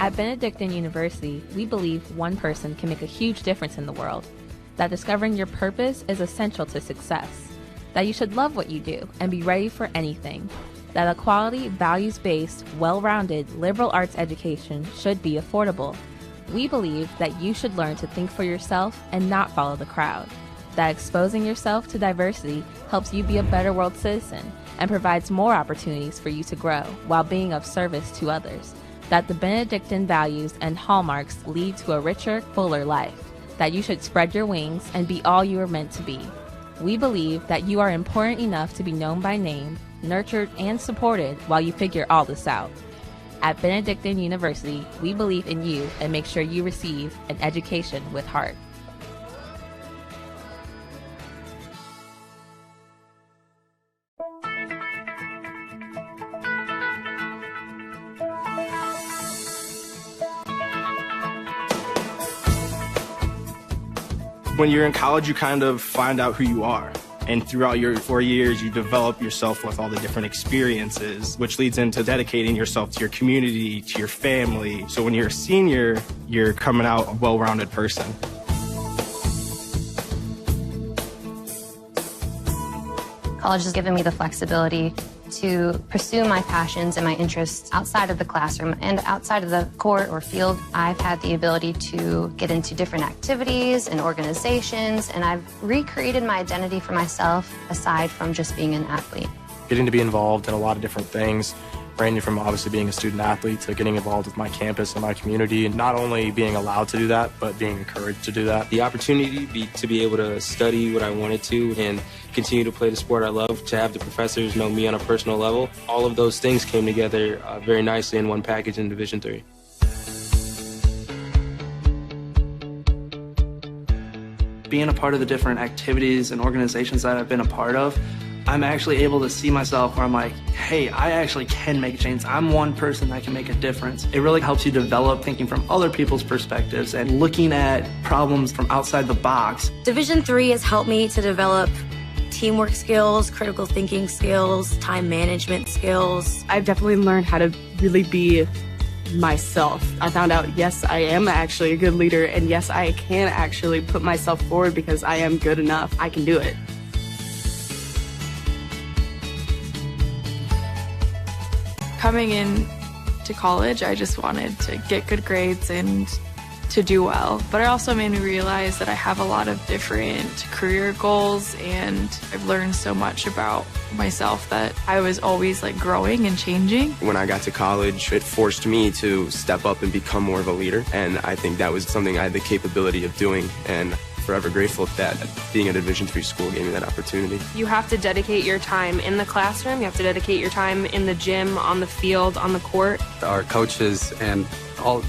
At Benedictine University, we believe one person can make a huge difference in the world, that discovering your purpose is essential to success, that you should love what you do and be ready for anything, that a quality, values-based, well-rounded liberal arts education should be affordable. We believe that you should learn to think for yourself and not follow the crowd, that exposing yourself to diversity helps you be a better world citizen and provides more opportunities for you to grow while being of service to others, that the Benedictine values and hallmarks lead to a richer, fuller life, that you should spread your wings and be all you are meant to be. We believe that you are important enough to be known by name, nurtured, and supported while you figure all this out. At Benedictine University, we believe in you and make sure you receive an education with heart. When you're in college, you kind of find out who you are. And throughout your 4 years, you develop yourself with all the different experiences, which leads into dedicating yourself to your community, to your family. So when you're a senior, you're coming out a well-rounded person. College has given me the flexibility to pursue my passions and my interests outside of the classroom and outside of the court or field. I've had the ability to get into different activities and organizations, and I've recreated my identity for myself aside from just being an athlete. Getting to be involved in a lot of different things, ranging from obviously being a student athlete to getting involved with my campus and my community, and not only being allowed to do that, but being encouraged to do that. The opportunity to be able to study what I wanted to and continue to play the sport I love, to have the professors know me on a personal level, all of those things came together very nicely in one package in Division III. Being a part of the different activities and organizations that I've been a part of, I'm actually able to see myself where I'm like, hey, I actually can make a change. I'm one person that can make a difference. It really helps you develop thinking from other people's perspectives and looking at problems from outside the box. Division III has helped me to develop teamwork skills, critical thinking skills, time management skills. I've definitely learned how to really be myself. I found out, yes, I am actually a good leader, and yes, I can actually put myself forward because I am good enough. I can do it. Coming in to college, I just wanted to get good grades and to do well. But it also made me realize that I have a lot of different career goals, and I've learned so much about myself that I was always like growing and changing. When I got to college, it forced me to step up and become more of a leader, and I think that was something I had the capability of doing, and forever grateful that being at a Division III school gave me that opportunity. You have to dedicate your time in the classroom, you have to dedicate your time in the gym, on the field, on the court. Our coaches and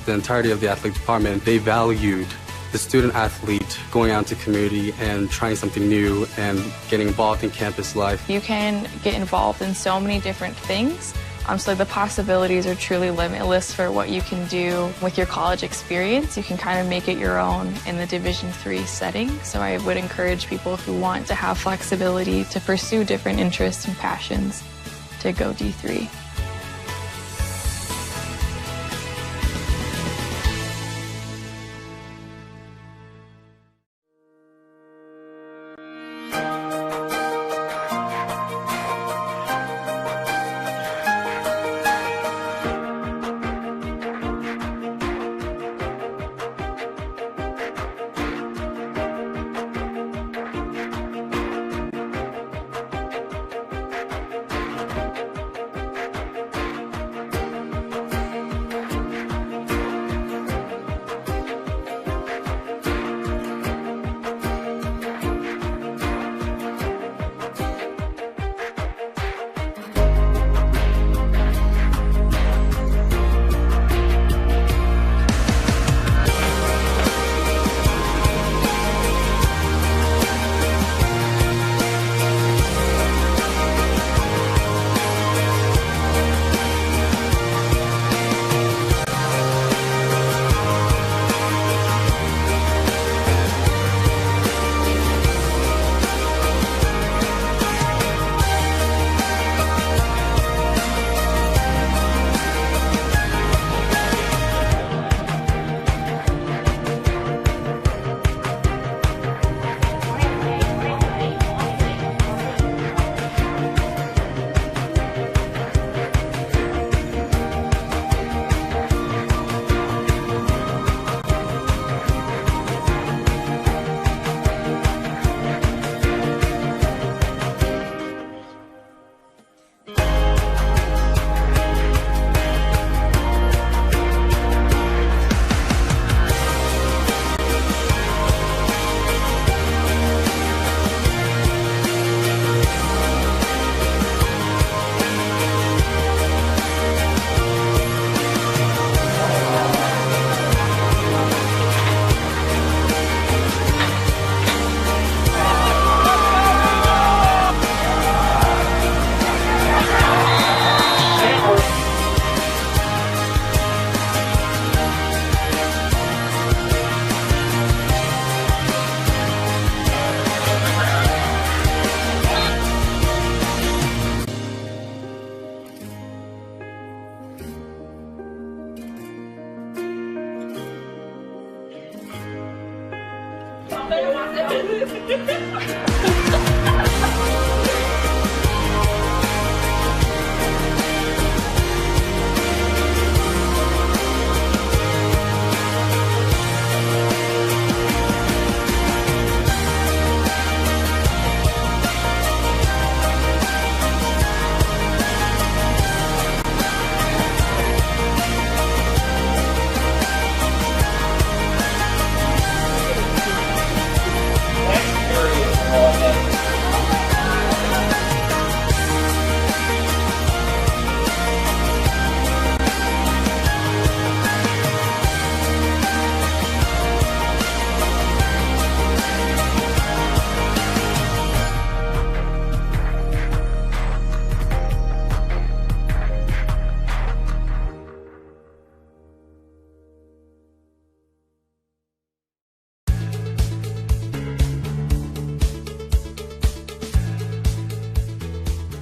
the entirety of the athletic department, they valued the student athlete going out into community and trying something new and getting involved in campus life. You can get involved in so many different things. So the possibilities are truly limitless for what you can do with your college experience. You can kind of make it your own in the Division III setting. So I would encourage people who want to have flexibility to pursue different interests and passions to go D3.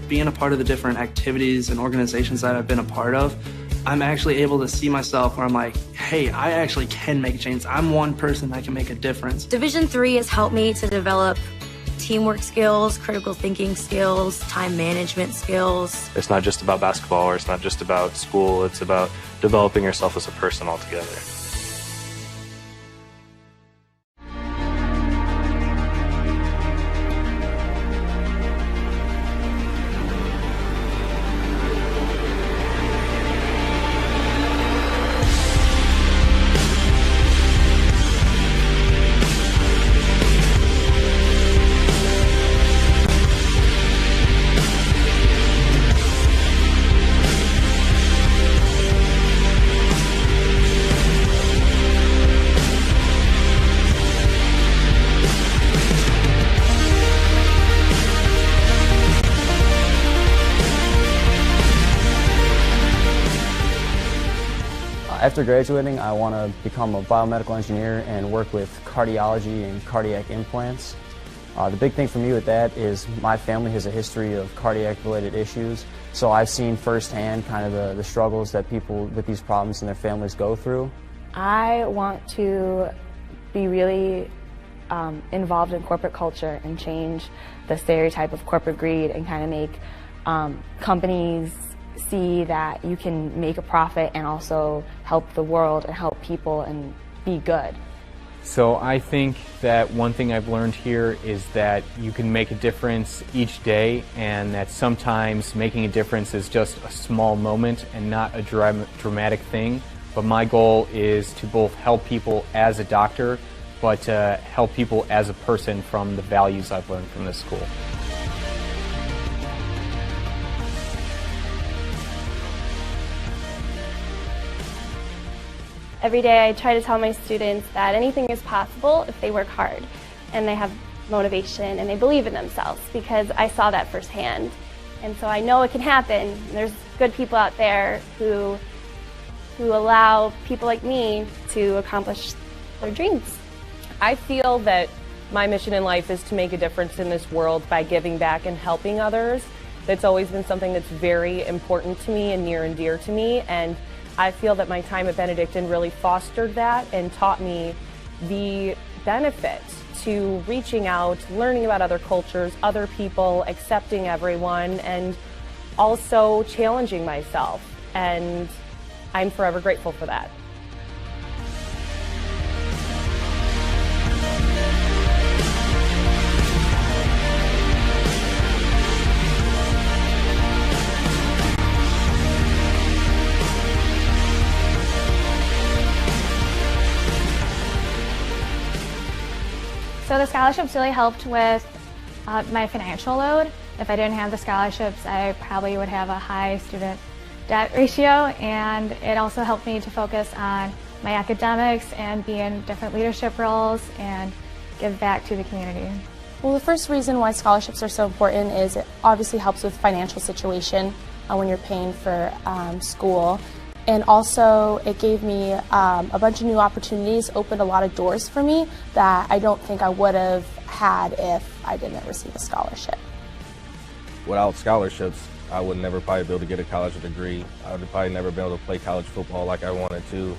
Being a part of the different activities and organizations that I've been a part of, I'm actually able to see myself where I'm like, hey, I actually can make a change. I'm one person that can make a difference. Division III has helped me to develop teamwork skills, critical thinking skills, time management skills. It's not just about basketball, or it's not just about school, it's about developing yourself as a person altogether. After graduating, I want to become a biomedical engineer and work with cardiology and cardiac implants. The big thing for me with that is my family has a history of cardiac-related issues, so I've seen firsthand kind of the struggles that people with these problems and their families go through. I want to be really involved in corporate culture and change the stereotype of corporate greed and kind of make companies see that you can make a profit and also help the world and help people and be good. So I think that one thing I've learned here is that you can make a difference each day, and that sometimes making a difference is just a small moment and not a dramatic thing. But my goal is to both help people as a doctor, but to help people as a person from the values I've learned from this school. Every day I try to tell my students that anything is possible if they work hard and they have motivation and they believe in themselves, because I saw that firsthand. And so I know it can happen. There's good people out there who allow people like me to accomplish their dreams. I feel that my mission in life is to make a difference in this world by giving back and helping others. That's always been something that's very important to me and near and dear to me. And I feel that my time at Benedictine really fostered that and taught me the benefit to reaching out, learning about other cultures, other people, accepting everyone, and also challenging myself. And I'm forever grateful for that. So the scholarships really helped with my financial load. If I didn't have the scholarships, I probably would have a high student debt ratio, and it also helped me to focus on my academics and be in different leadership roles and give back to the community. Well, the first reason why scholarships are so important is it obviously helps with financial situation when you're paying for school. And also, it gave me a bunch of new opportunities, opened a lot of doors for me that I don't think I would have had if I didn't receive a scholarship. Without scholarships, I would never probably be able to get a college degree. I would probably never be able to play college football like I wanted to.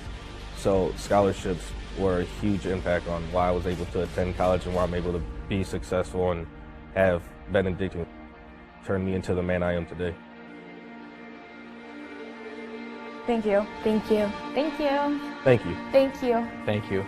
So scholarships were a huge impact on why I was able to attend college and why I'm able to be successful and have Benedictine turn me into the man I am today. Thank you. Thank you. Thank you. Thank you. Thank you. Thank you.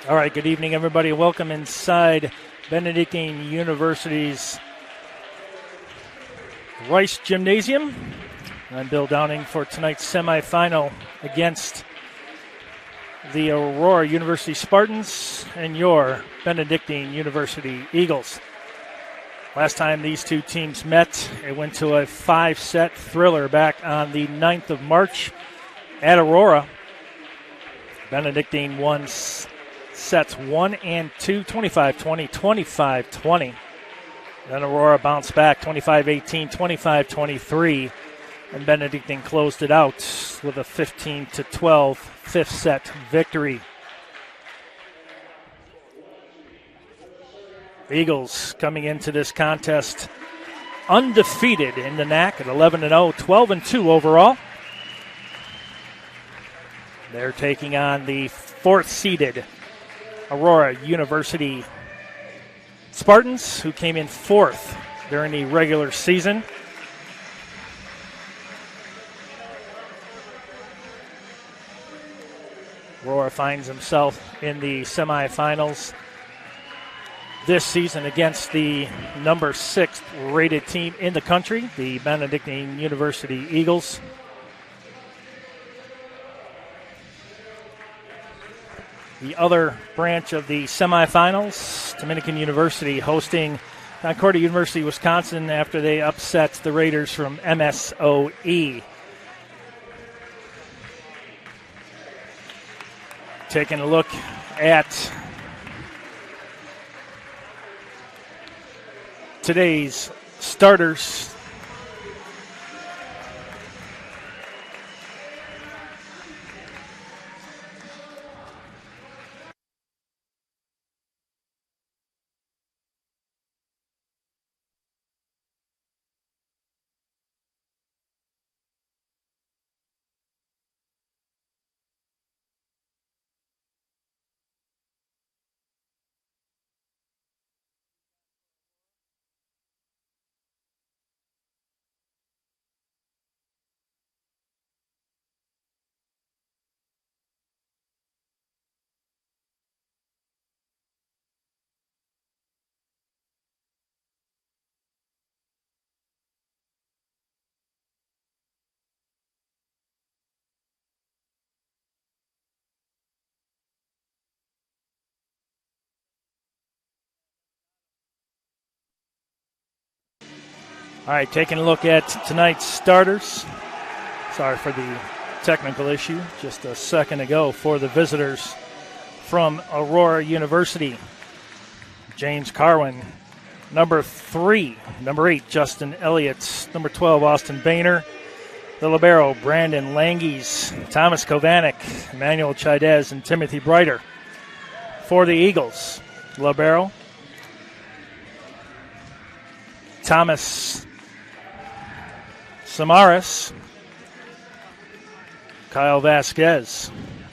All right, good evening, everybody. Welcome inside Benedictine University's Rice Gymnasium. I'm Bill Downing for tonight's semifinal against the Aurora University Spartans and your Benedictine University Eagles. Last time these two teams met, it went to a 5-set thriller back on the 9th of March at Aurora. Benedictine won sets 1 and 2, 25-20, 25-20. Then Aurora bounced back 25-18, 25-23, and Benedictine closed it out with a 15-12 fifth set victory. Eagles coming into this contest undefeated in the NACC at 11-0, 12-2 overall. They're taking on the fourth-seeded Aurora University Spartans, who came in fourth during the regular season. Aurora finds himself in the semifinals this season against the number 6 rated team in the country, the Benedictine University Eagles. The other branch of the semifinals, Dominican University hosting Concordia University, Wisconsin, after they upset the Raiders from MSOE. Taking a look at today's starters. All right, taking a look at tonight's starters. Sorry for the technical issue just a second ago for the visitors from Aurora University. James Carwin, number 3. Number 8, Justin Elliott. Number 12, Austin Boehner. The libero, Brandon Langies, Thomas Kovanik, Emmanuel Chaidez, and Timothy Breiter. For the Eagles, libero, Thomas Samaras, Kyle Vasquez,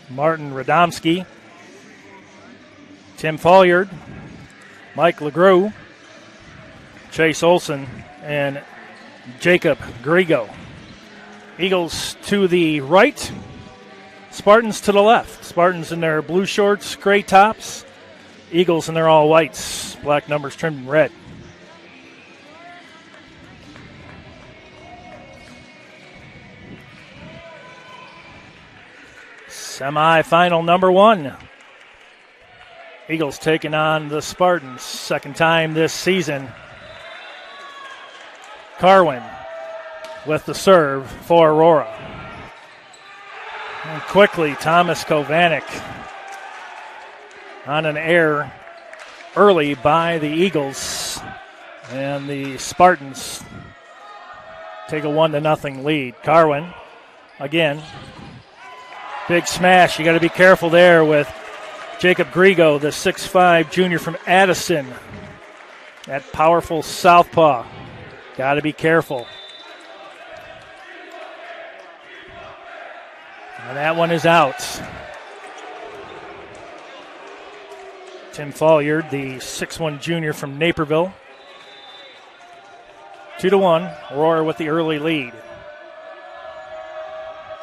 Martin Radomski, Tim Folliard, Mike LeGroux, Chase Olson, and Jacob Grigo. Eagles to the right, Spartans to the left. Spartans in their blue shorts, gray tops. Eagles in their all whites, black numbers trimmed in red. Semi-final number 1. Eagles taking on the Spartans, second time this season. Carwin with the serve for Aurora. And quickly, Thomas Kovanik on an error early by the Eagles. And the Spartans take a 1-0 lead. Carwin, again, big smash. You got to be careful there with Jacob Grigo, the 6'5 junior from Addison. That powerful southpaw. Got to be careful. And that one is out. Tim Folliard, the 6'1 junior from Naperville. 2-1. Aurora with the early lead.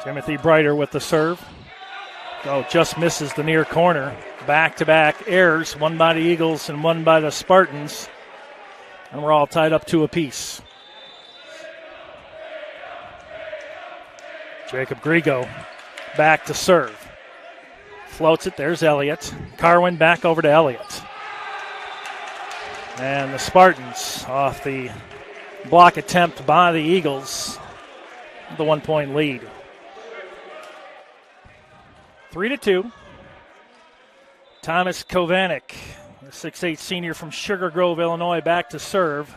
Timothy Breiter with the serve. Oh, just misses the near corner. Back-to-back errors, one by the Eagles and one by the Spartans. And we're all tied up 2 apiece. Jacob Grigo back to serve. Floats it, there's Elliott. Carwin back over to Elliott. And the Spartans off the block attempt by the Eagles. The 1-point lead. 3-2. Thomas Kovanik, the 6'8 senior from Sugar Grove, Illinois, back to serve.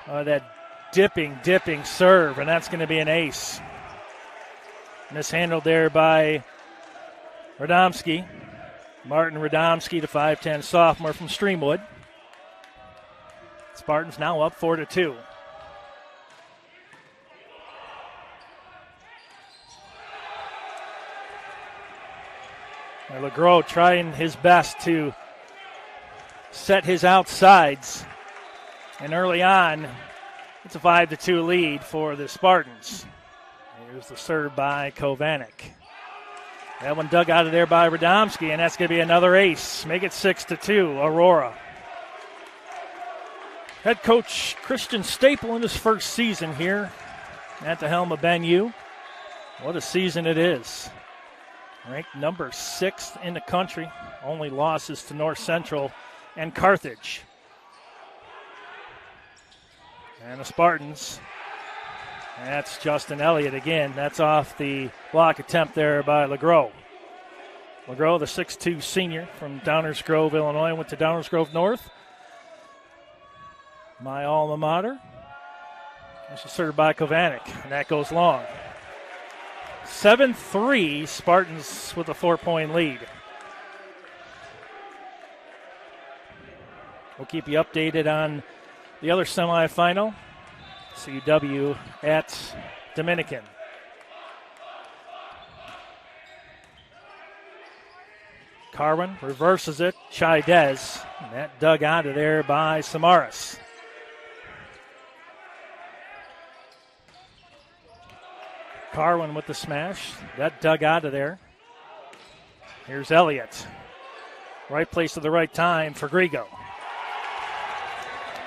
That dipping serve, and that's going to be an ace. Mishandled there by Radomski. Martin Radomski, the 5'10 sophomore from Streamwood. Spartans now up 4-2. LeGros trying his best to set his outsides. And early on, it's a 5-2 lead for the Spartans. Here's the serve by Kovanik. That one dug out of there by Radomski, and that's going to be another ace. Make it 6-2, Aurora. Head coach Christian Staple in his first season here at the helm of Ben U. What a season it is. Ranked number 6th in the country. Only losses to North Central and Carthage. And the Spartans. That's Justin Elliott again. That's off the block attempt there by LeGros. LeGros, the 6'2 senior from Downers Grove, Illinois, went to Downers Grove North. My alma mater. This is served by Kovanik, and that goes long. 7-3, Spartans with a 4-point lead. We'll keep you updated on the other semifinal. CUW at Dominican. Carwin reverses it. Chaidez. And that dug out of there by Samaras. Carwin with the smash. That dug out of there. Here's Elliott. Right place at the right time for Grigo.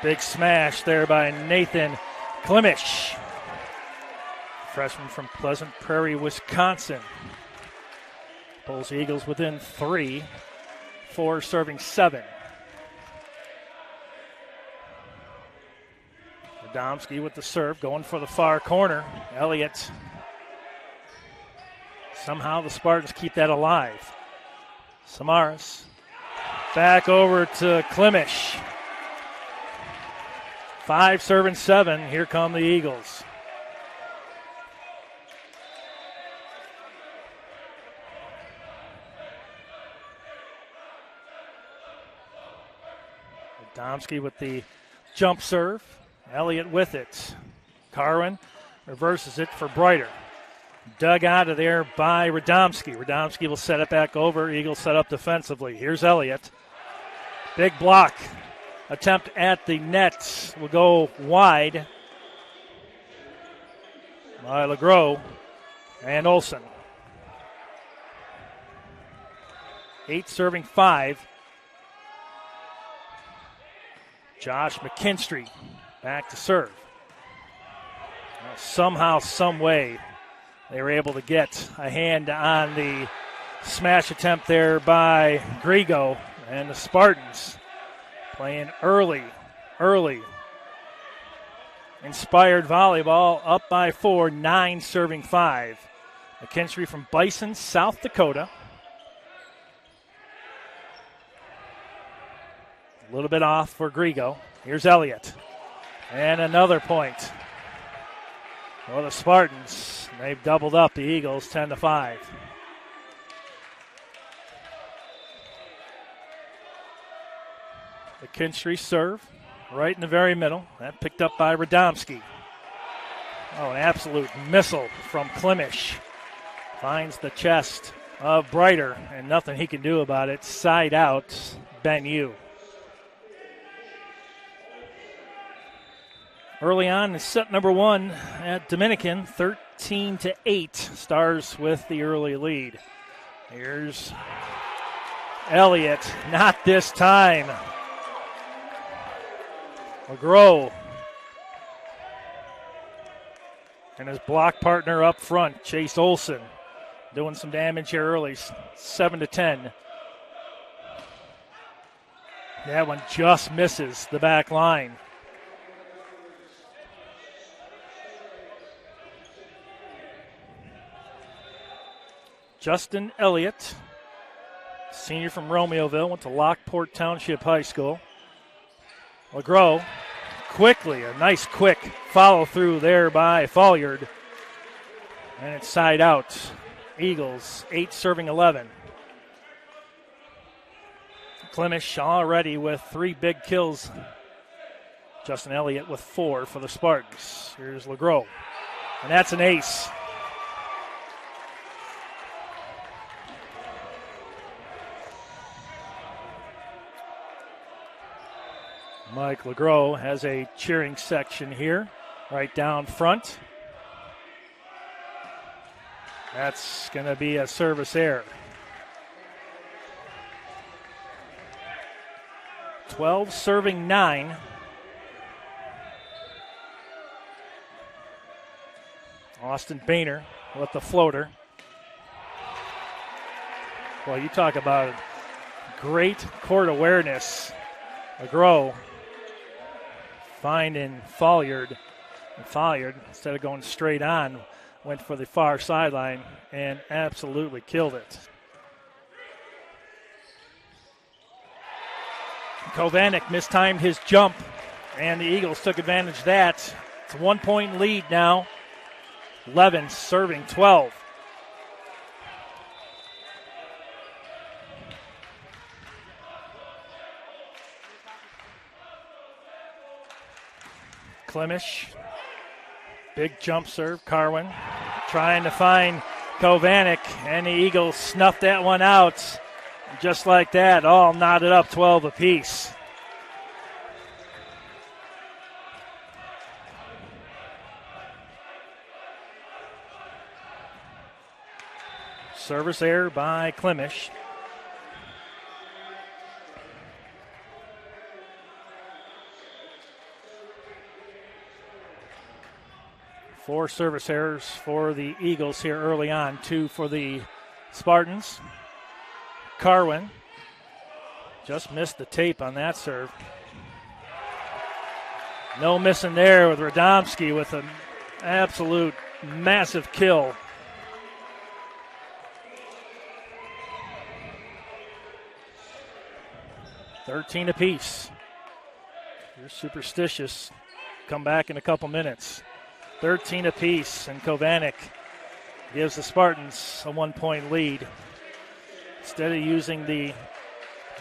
Big smash there by Nathan Klimish, freshman from Pleasant Prairie, Wisconsin. Pulls the Eagles within 3, 4 serving 7. Radomski with the serve, going for the far corner. Elliott. Somehow the Spartans keep that alive. Samaras. Back over to Klimish. 5 serving 7. Here come the Eagles. Radomski with the jump serve. Elliott with it. Carwin reverses it for Brighter. Dug out of there by Radomski. Radomski will set it back over. Eagles set up defensively. Here's Elliott. Big block. Attempt at the net will go wide by LeGros and Olsen. 8 serving 5. Josh McKinstry back to serve. Well, somehow, some way, they were able to get a hand on the smash attempt there by Grigo, and the Spartans playing early. Inspired volleyball, up by 4, 9 serving 5. McKinstry from Bison, South Dakota. A little bit off for Grigo. Here's Elliott. And another point. Well, the Spartans, they've doubled up the Eagles 10-5. McKinstry serve right in the very middle. That picked up by Radomski. Oh, an absolute missile from Klimish. Finds the chest of Brighter, and nothing he can do about it. Side out, Ben U. Early on in set number 1 at Dominican, 13-8. Stars with the early lead. Here's Elliott. Not this time. LeGros and his block partner up front, Chase Olsen, doing some damage here early, 7-10. That one just misses the back line. Justin Elliott, senior from Romeoville, went to Lockport Township High School. LeGros, quickly, a nice quick follow through there by Folliard. And it's side out. Eagles, 8 serving 11. Klimish already with 3 big kills Justin Elliott with 4 for the Spartans. Here's LeGros, and that's an ace. Mike LeGros has a cheering section here, right down front. That's going to be a service error. 12 serving 9. Austin Boehner with the floater. Well, you talk about great court awareness. LeGros finding Folliard. And Folliard, instead of going straight on, went for the far sideline and absolutely killed it. Kovanec mistimed his jump, and the Eagles took advantage of that. It's a 1-point lead now. 11 serving 12. Klimisch, big jump serve. Carwin trying to find Kovanec, and the Eagles snuffed that one out. Just like that, all knotted up 12 apiece. Service error by Klimisch. Four service errors for the Eagles here early on, 2 for the Spartans. Carwin just missed the tape on that serve. No missing there with Radomski with an absolute massive kill. $13 apiece. You're superstitious. Come back in a couple minutes. 13 apiece, and Kovanec gives the Spartans a 1-point lead. Instead of using the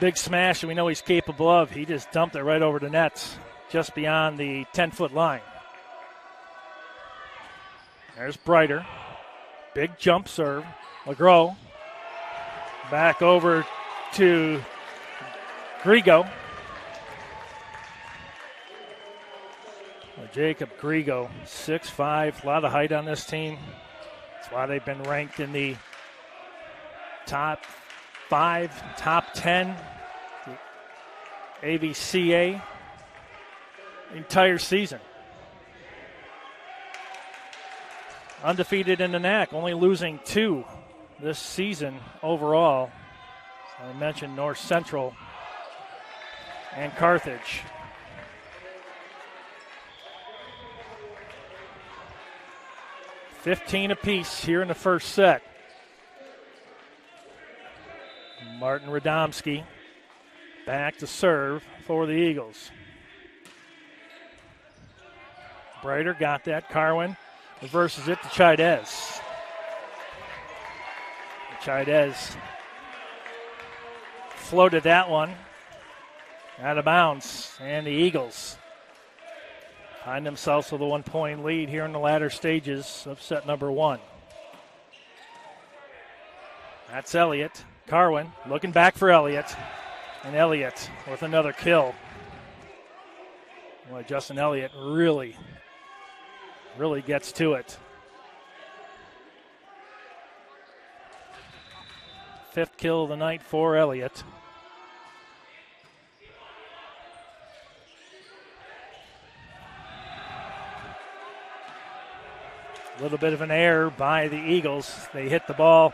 big smash that we know he's capable of, he just dumped it right over the net, just beyond the 10-foot line. There's Breiter. Big jump serve. LeGros. Back over to Grigo. Jacob Grigo, 6'5", a lot of height on this team. That's why they've been ranked in the top 5, top 10, the AVCA entire season. Undefeated in the NACC, only losing 2 this season overall. So I mentioned North Central and Carthage. $15 apiece here in the first set. Martin Radomski back to serve for the Eagles. Breiter got that. Carwin reverses it to Chaidez. Chaidez floated that one out of bounds, and the Eagles find themselves with a 1-point lead here in the latter stages of set number 1. That's Elliott. Carwin looking back for Elliott. And Elliott with another kill. Boy, Justin Elliott really gets to it. 5th kill of the night for Elliott. A little bit of an error by the Eagles. They hit the ball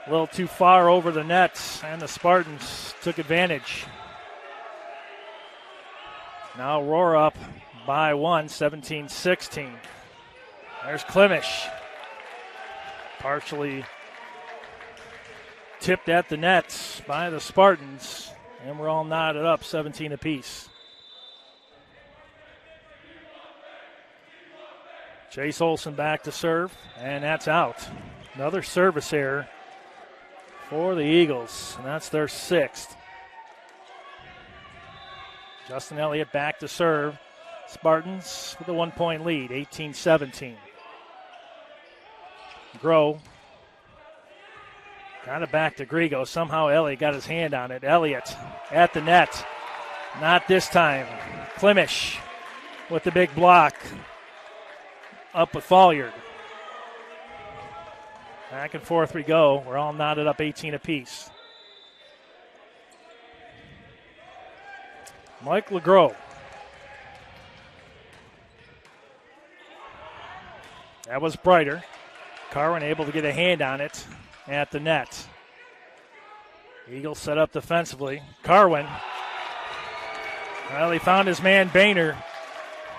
a little too far over the net, and the Spartans took advantage. Now Aurora up by 1, 17-16. There's Klimisch. Partially tipped at the net by the Spartans, and we're all knotted up 17 apiece. Chase Olsen back to serve, and that's out. Another service error for the Eagles, and that's their 6th. Justin Elliott back to serve. Spartans with a 1-point lead, 18-17. Grow. Got it back to Grigo. Somehow Elliott got his hand on it. Elliott at the net. Not this time. Klimish with the big block. Up with Folliard. Back and forth we go. We're all knotted up 18 apiece. Mike LeGros. That was Brighter. Carwin able to get a hand on it at the net. Eagles set up defensively. Carwin. Well, he found his man Boehner,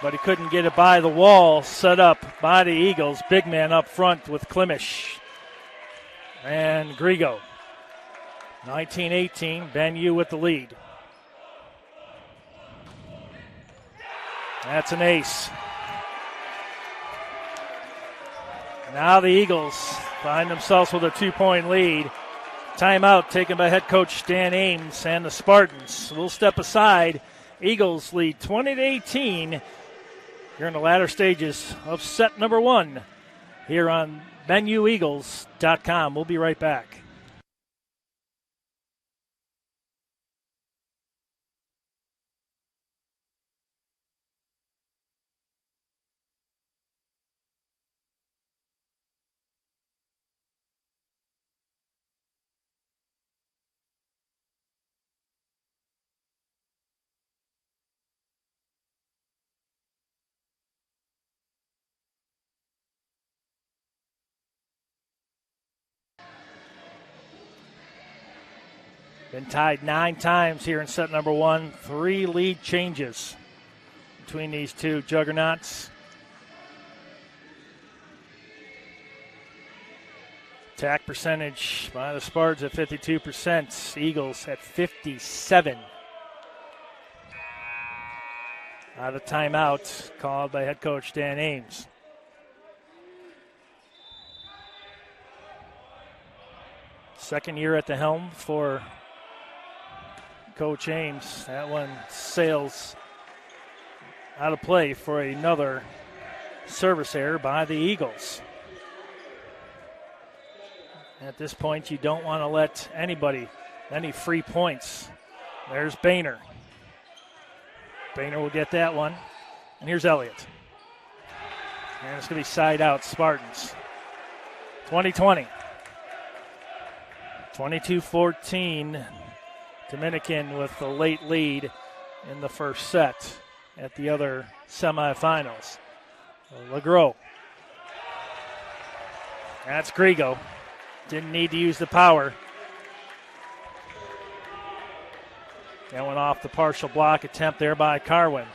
but he couldn't get it by the wall. Set up by the Eagles. Big man up front with Klimish and Grigo. 19-18, Ben U with the lead. That's an ace. Now the Eagles find themselves with a 2-point lead. Timeout taken by head coach Dan Ames, and the Spartans will step aside. Eagles lead 20-18 here in the latter stages of set number 1 here on BenuEagles.com. We'll be right back. Been tied 9 times here in set number 1. 3 lead changes between these two juggernauts. Attack percentage by the Spartans at 52%. Eagles at 57%. Out of timeout called by head coach Dan Ames. Second year at the helm for Coach Ames. That one sails out of play for another service error by the Eagles. At this point, you don't want to let anybody, any free points. There's Boehner. Boehner will get that one. And here's Elliott. And it's going to be side out Spartans. 20-20. 22-14. Dominican with the late lead in the first set at the other semifinals. LeGros. That's Grigo. Didn't need to use the power. That went off the partial block attempt there by Carwin.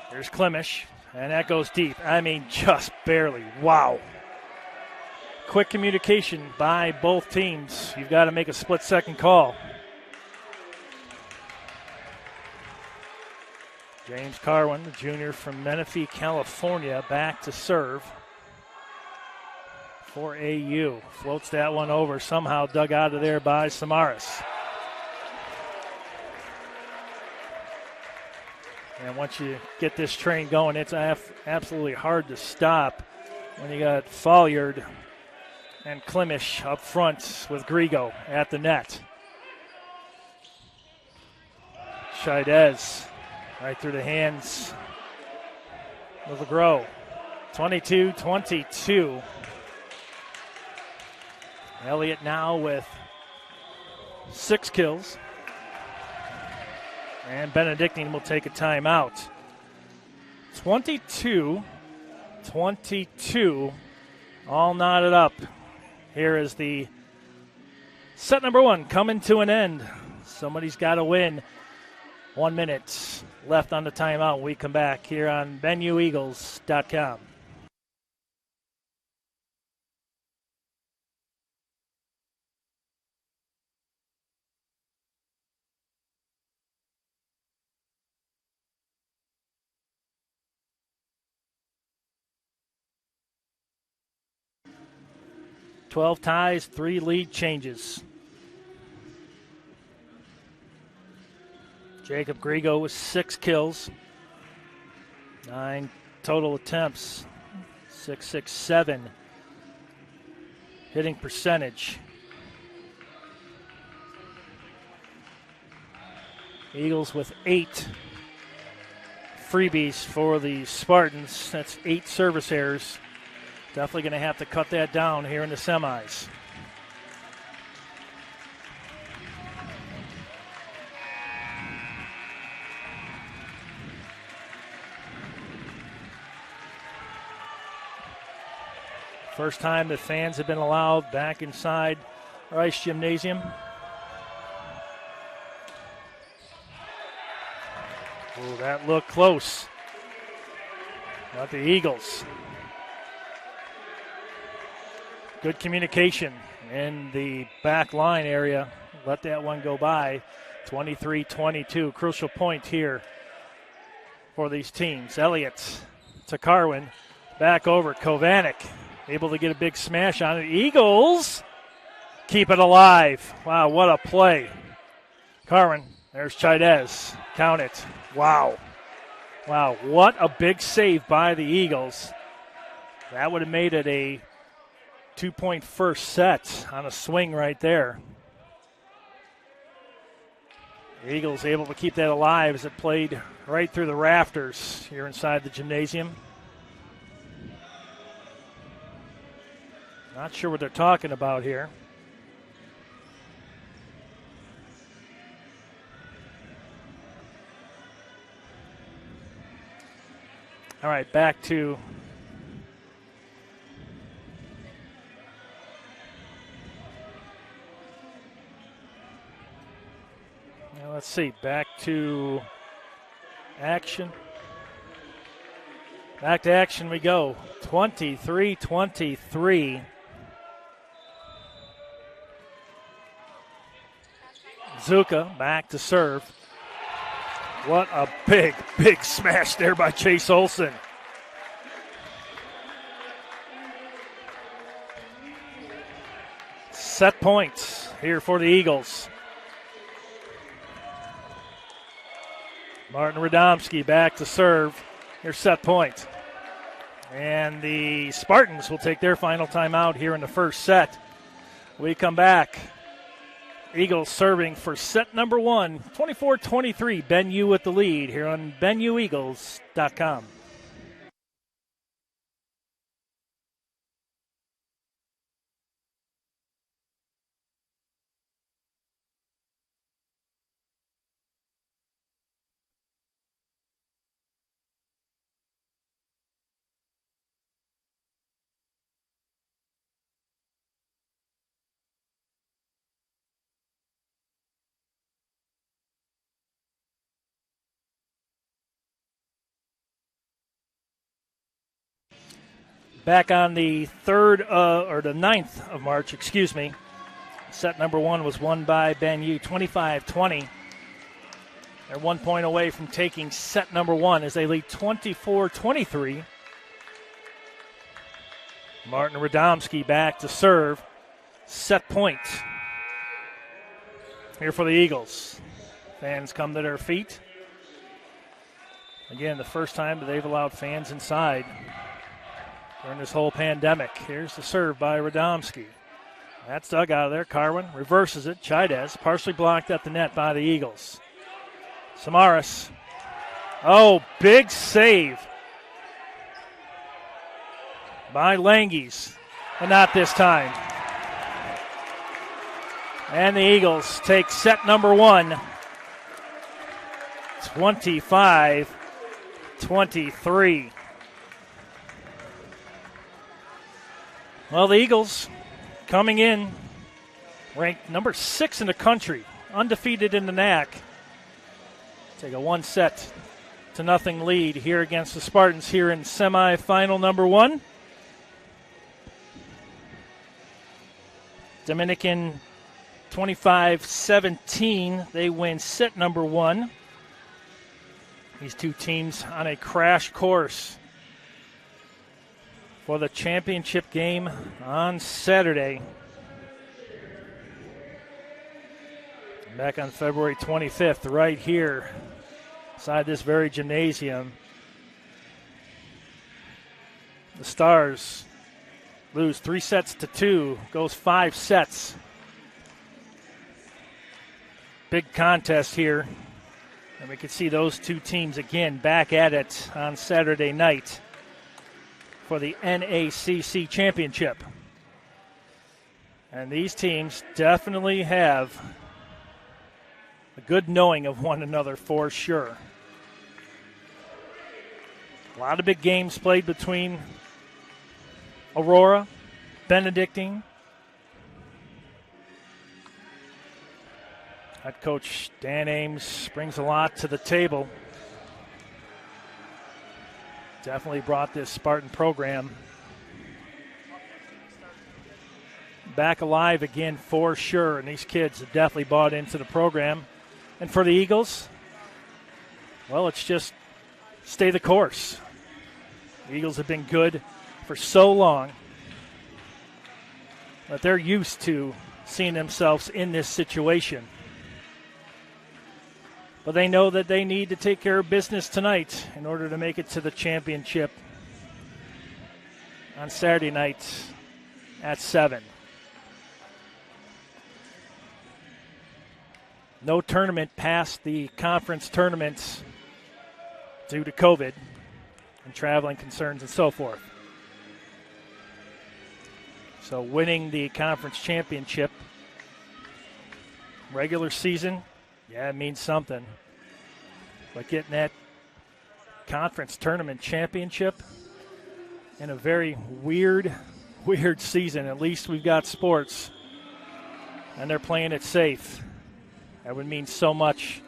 There's Klimish, and that goes deep. I mean, just barely. Wow. Quick communication by both teams. You've got to make a split-second call. James Carwin, the junior from Menifee, California, back to serve for AU. Floats that one over, somehow dug out of there by Samaras. And once you get this train going, it's absolutely hard to stop when you got Folliard and Klimish up front with Grigo at the net. Chaidez right through the hands of LeGros. 22-22. Elliott now with 6 kills. And Benedictine will take a timeout. 22-22. All knotted up. Here is the set number 1 coming to an end. Somebody's got to win. 1 minute left on the timeout. We come back here on BenuEagles.com. Twelve ties, 3 lead changes. Jacob Grigo with 6 kills, 9 total attempts, 6.67 hitting percentage. Eagles with 8 freebies for the Spartans. That's 8 service errors. Definitely going to have to cut that down here in the semis. First time the fans have been allowed back inside Rice Gymnasium. Oh, that looked close. Not the Eagles. Good communication in the back line area. Let that one go by. 23-22. Crucial point here for these teams. Elliott to Carwin. Back over. Kovanik able to get a big smash on it. Eagles keep it alive. Wow, what a play. Carwin, there's Chaidez. Count it. Wow. Wow, what a big save by the Eagles. That would have made it a 2-point first set on a swing right there. The Eagles able to keep that alive as it played right through the rafters here inside the gymnasium. Not sure what they're talking about here. All right, back to let's see, back to action. Back to action we go. 23-23. Zuka back to serve. What a big, big smash there by Chase Olson. Set points here for the Eagles. Martin Radomski back to serve. Here's set point. And the Spartans will take their final timeout here in the first set. We come back. Eagles serving for set number 1, 24-23. Ben U with the lead here on BenUEagles.com. Back on the 9th of March, Set number 1 was won by Ben U, 25-20. They're 1 point away from taking set number 1 as they lead 24-23. Martin Radomski back to serve. Set point here for the Eagles. Fans come to their feet. Again, the first time that they've allowed fans inside during this whole pandemic. Here's the serve by Radomski. That's dug out of there. Carwin reverses it. Chaidez partially blocked at the net by the Eagles. Samaras. Oh, big save by Langies, and not this time. And the Eagles take set number 1, 25-23. Well, the Eagles coming in ranked number 6 in the country, undefeated in the NACC. Take a 1-0 lead here against the Spartans here in semifinal number 1. Dominican 25-17. They win set number 1. These two teams on a crash course for the championship game on Saturday. Back on February 25th, right here, inside this very gymnasium. The Stars lose 3-2, goes 5 sets. Big contest here. And we can see those two teams again back at it on Saturday night for the NACC Championship. And these teams definitely have a good knowing of one another for sure. A lot of big games played between Aurora, Benedictine. Head coach Dan Ames brings a lot to the table. Definitely brought this Spartan program back alive again for sure. And these kids have definitely bought into the program. And for the Eagles, well, it's just stay the course. The Eagles have been good for so long that they're used to seeing themselves in this situation. But they know that they need to take care of business tonight in order to make it to the championship on Saturday night at 7. No tournament past the conference tournaments due to COVID and traveling concerns and so forth. So winning the conference championship, regular season, yeah, it means something. But getting that conference tournament championship in a very weird season, at least we've got sports, and they're playing it safe. That would mean so much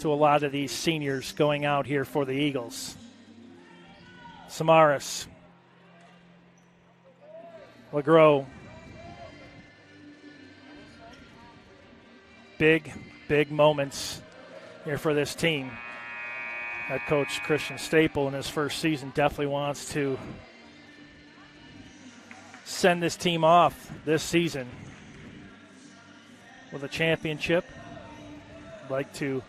to a lot of these seniors going out here for the Eagles. Samaras, LeGros, big moments here for this team. Head coach Christian Staple in his first season definitely wants to send this team off this season with a championship. Like to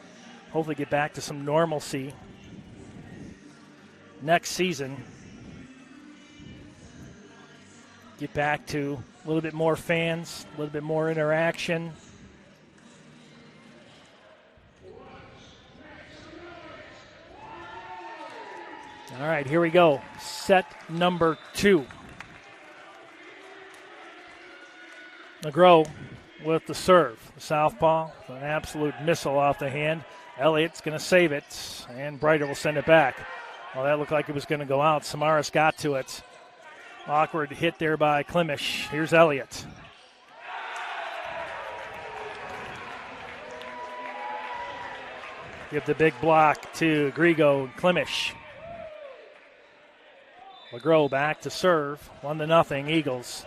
hopefully get back to some normalcy next season. Get back to a little bit more fans, a little bit more interaction. All right, here we go. Set number 2. LeGros with the serve. The southpaw, an absolute missile off the hand. Elliott's going to save it, and Brighter will send it back. Well, that looked like it was going to go out. Samaras got to it. Awkward hit there by Klimish. Here's Elliott. Give the big block to Grigo. Klimish. LeGros back to serve. 1-0 Eagles.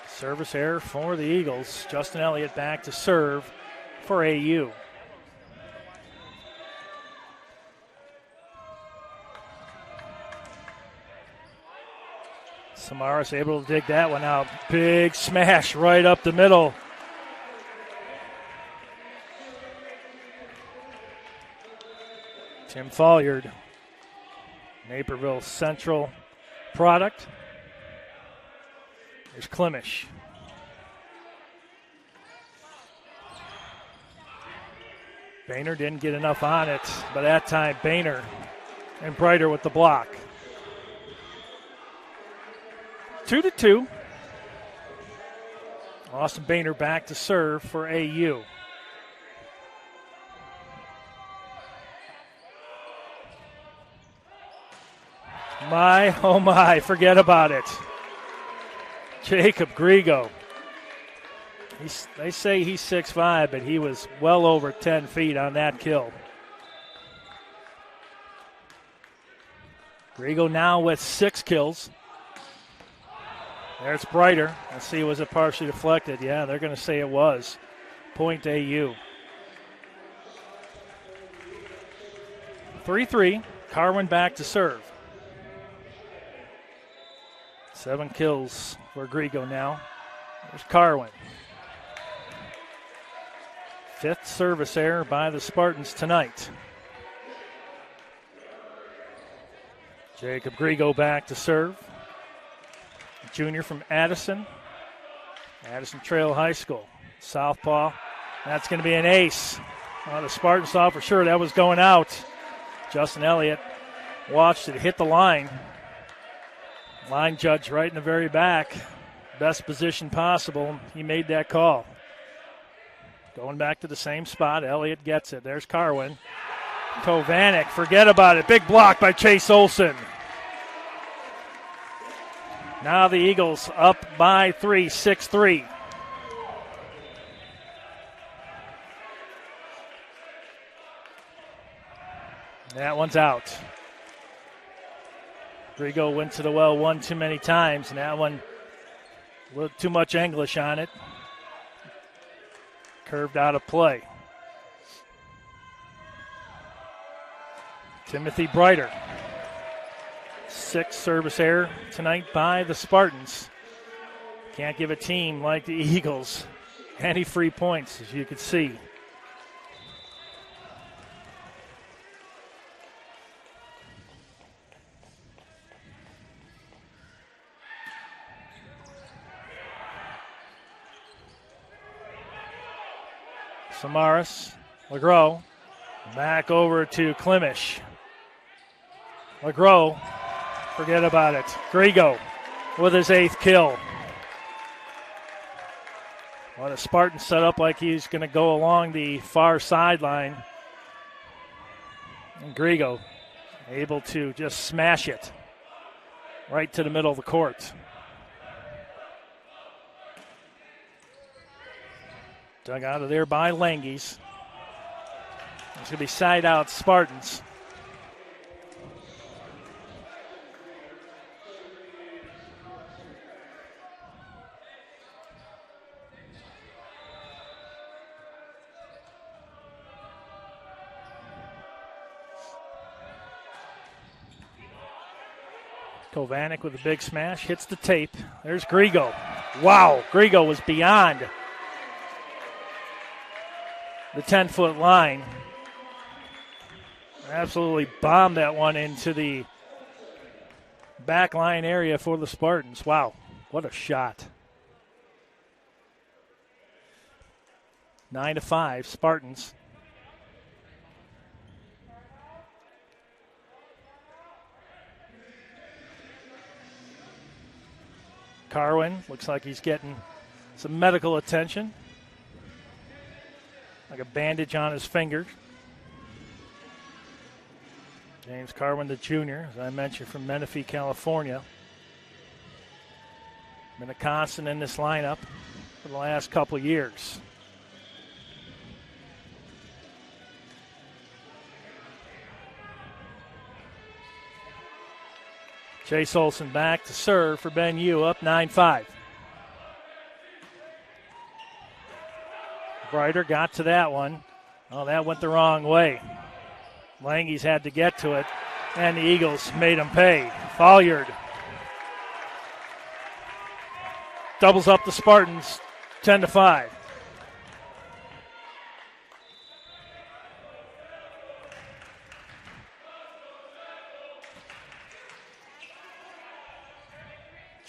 Service error for the Eagles. Justin Elliott back to serve for AU. Samaras able to dig that one out. Big smash right up the middle. Tim Folliard, Naperville Central product. There's Klimish. Boehner didn't get enough on it, but that time Boehner and Brighter with the block. 2-2. Austin Boehner back to serve for AU. My, oh my, forget about it. Jacob Grigo. They say he's 6'5", but he was well over 10 feet on that kill. Grigo now with 6 kills. There's Brighter. Let's see, was it partially deflected? Yeah, they're going to say it was. Point AU. 3-3. Carwin back to serve. 7 kills for Grigo now. There's Carwin. 5th service error by the Spartans tonight. Jacob Grigo back to serve. Junior from Addison Trail High School. Southpaw. That's going to be an ace. The Spartans saw for sure that was going out. Justin Elliott watched it hit the line. Line judge right in the very back. Best position possible. He made that call. Going back to the same spot. Elliott gets it. There's Carwin. Kovanik, forget about it. Big block by Chase Olson. Now the Eagles up by 3, 6-3. That one's out. Grigo went to the well one too many times, and that one, a little too much English on it. Curved out of play. Timothy Brighter. 6th service error tonight by the Spartans. Can't give a team like the Eagles any free points, as you can see. Samaras, LeGros, back over to Klimish. LeGros, forget about it. Grigo with his 8th kill. Well, the Spartan set up like he's going to go along the far sideline. And Grigo able to just smash it right to the middle of the court. Dug out of there by Langies. It's going to be side out Spartans. Kovanik with a big smash, hits the tape. There's Grigo. Wow, Grigo was beyond the 10-foot line. Absolutely bombed that one into the back line area for the Spartans. Wow, what a shot. 9-5, Spartans. Carwin looks like he's getting some medical attention. Like a bandage on his finger. James Carwin, the junior, as I mentioned, from Menifee, California. Been a constant in this lineup for the last couple of years. Chase Olson back to serve for Ben Yu, up 9-5. Brighter got to that one. Oh, that went the wrong way. Langies had to get to it, and the Eagles made him pay. Folliard doubles up the Spartans, 10-5.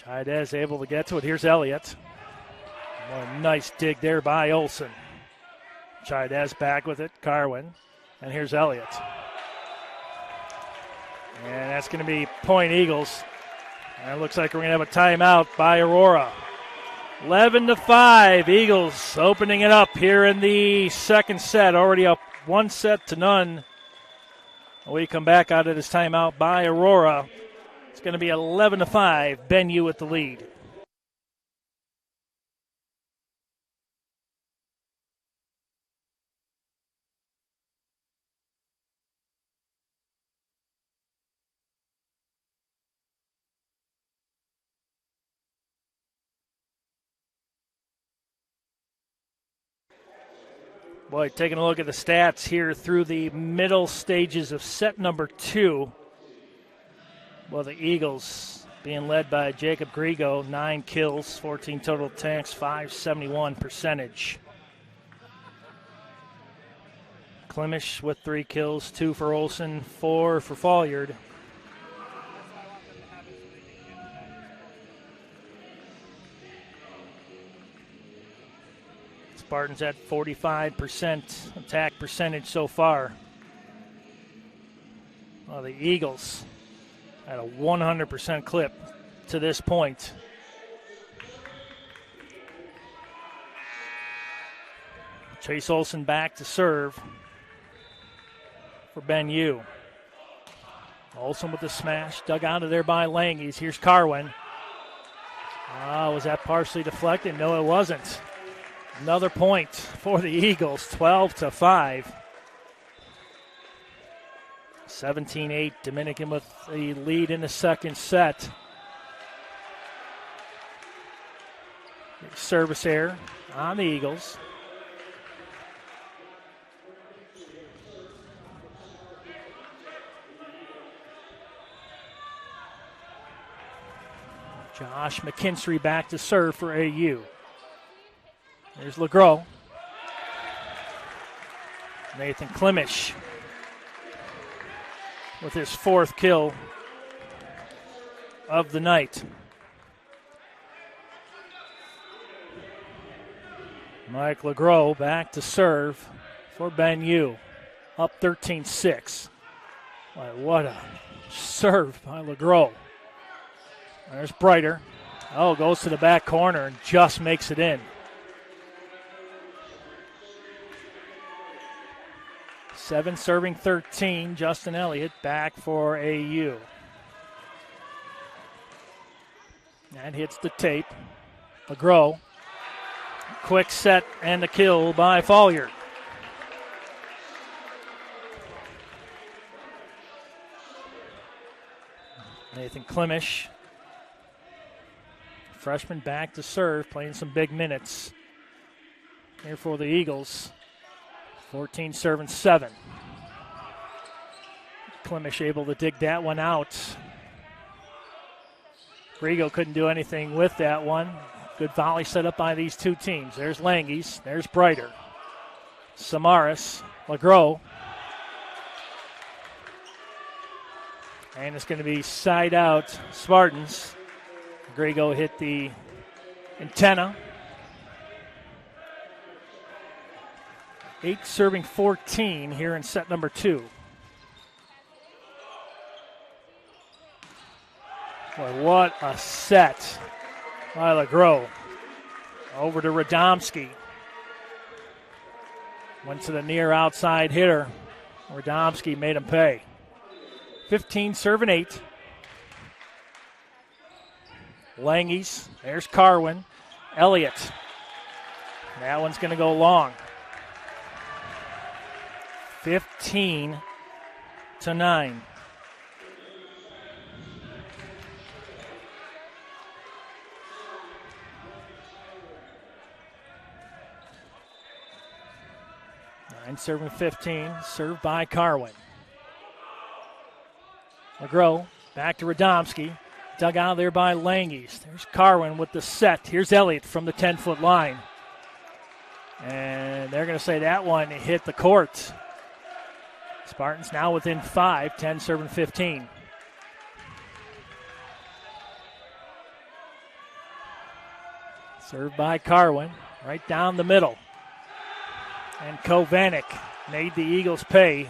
Chaidez able to get to it. Here's Elliott. What a nice dig there by Olson. Chaidez back with it. Carwin. And here's Elliott. And that's going to be point Eagles. And it looks like we're going to have a timeout by Aurora. 11-5. Eagles opening it up here in the second set. Already up 1-0. We come back out of this timeout by Aurora. It's going to be 11-5. Ben Yu with the lead. Boy, taking a look at the stats here through the middle stages of set number 2. Well, the Eagles being led by Jacob Grigo, 9 kills, 14 total attacks, .571 percentage. Klimish with 3 kills, 2 for Olson, 4 for Folliard. Spartans at 45% attack percentage so far. Well, the Eagles at a 100% clip to this point. Chase Olson back to serve for Ben Yu. Olson with the smash, dug out of there by Langies. Here's Carwin. Was that partially deflected? No, it wasn't. Another point for the Eagles, 12-5. 17-8, Dominican with the lead in the second set. Service error on the Eagles. Josh McKinstry back to serve for AU. There's LeGros. Nathan Klimish with his 4th kill of the night. Mike LeGros back to serve for Ben Yu. Up 13-6. What a serve by LeGros. There's Brighter. Goes to the back corner and just makes it in. 7 serving 13. Justin Elliott back for AU. That hits the tape. LeGros. Quick set and the kill by Folliard. Nathan Klimish. Freshman back to serve, playing some big minutes here for the Eagles. 14 serving 7. Klimish able to dig that one out. Grigo couldn't do anything with that one. Good volley set up by these two teams. There's Langies. There's Brighter. Samaras. LeGros. And it's going to be side out Spartans. Grigo hit the antenna. 8 serving 14 here in set number 2. Boy, what a set by LeGros. Over to Radomski. Went to the near outside hitter. Radomski made him pay. 15 serving 8. Langies. There's Carwin. Elliott. That one's going to go long. 15-9. Serving 15, served by Carwin. LeGros back to Radomski, dug out there by Langies. There's Carwin with the set. Here's Elliott from the 10-foot line. And they're going to say that one hit the court. Spartans now within 5, 10 serving 15. Served by Carwin, right down the middle. And Kovanik made the Eagles pay.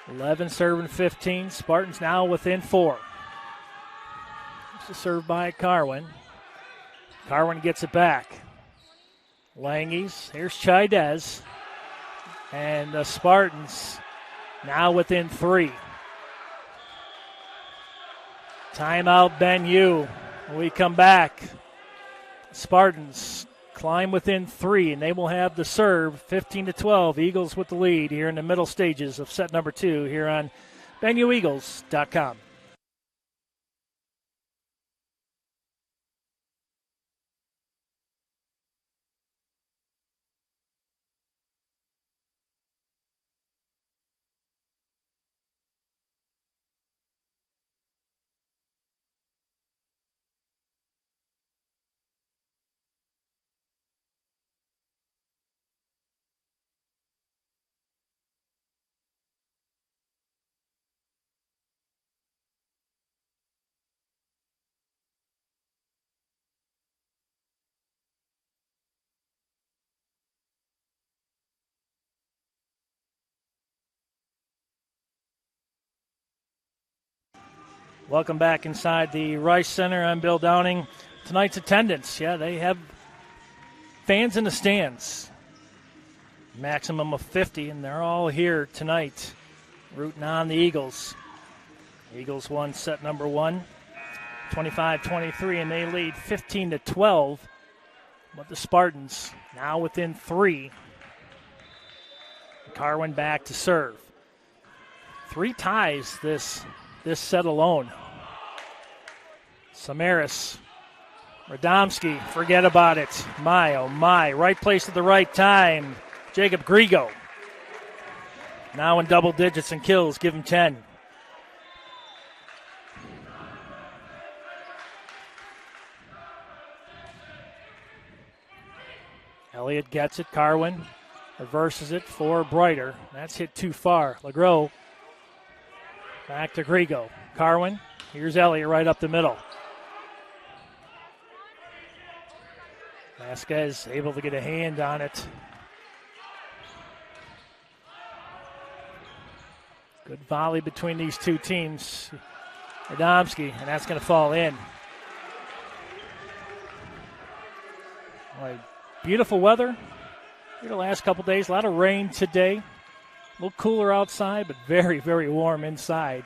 11 serving 15. Spartans now within 4. This is served by Carwin. Carwin gets it back. Langies. Here's Chaidez. And the Spartans now within 3. Timeout Ben Yu. We come back. Spartans climb within 3, and they will have the serve. 15-12, Eagles with the lead here in the middle stages of set number 2 here on BenuEagles.com. Welcome back inside the Rice Center. I'm Bill Downing. Tonight's attendance, they have fans in the stands. Maximum of 50, and they're all here tonight rooting on the Eagles. Eagles won set number 1, 25-23, and they lead 15-12. But the Spartans now within 3. Carwin back to serve. 3 ties this set alone. Samaras, Radomski, forget about it. My, oh my, right place at the right time. Jacob Grigo. Now in double digits in kills, give him 10. Elliott gets it, Carwin reverses it for Brighter. That's hit too far. Legros back to Grigo. Carwin, here's Elliott right up the middle. Vasquez able to get a hand on it. Good volley between these two teams. Radomski, and that's going to fall in. Boy, beautiful weather here the last couple days. A lot of rain today. A little cooler outside, but very, very warm inside.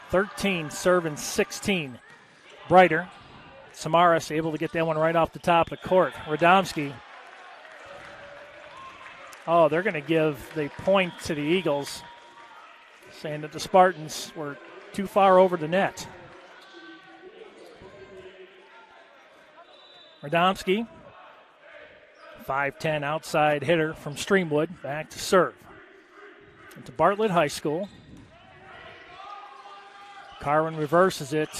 13 serving 16. Brighter. Samaras able to get that one right off the top of the court. Radomski. Oh, they're going to give the point to the Eagles, saying that the Spartans were too far over the net. Radomski, 5'10" outside hitter from Streamwood, back to serve. Into Bartlett High School. Carwin reverses it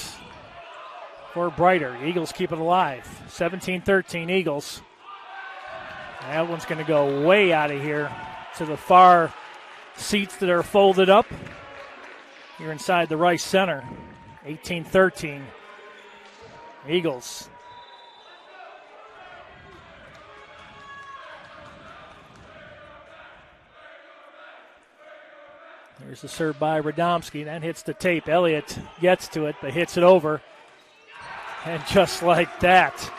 for Brighter. Eagles keep it alive. 17-13 Eagles. That one's going to go way out of here to the far seats that are folded up here inside the Rice Center. 18-13 Eagles. There's the serve by Radomski. That hits the tape. Elliott gets to it, but hits it over. And just like that,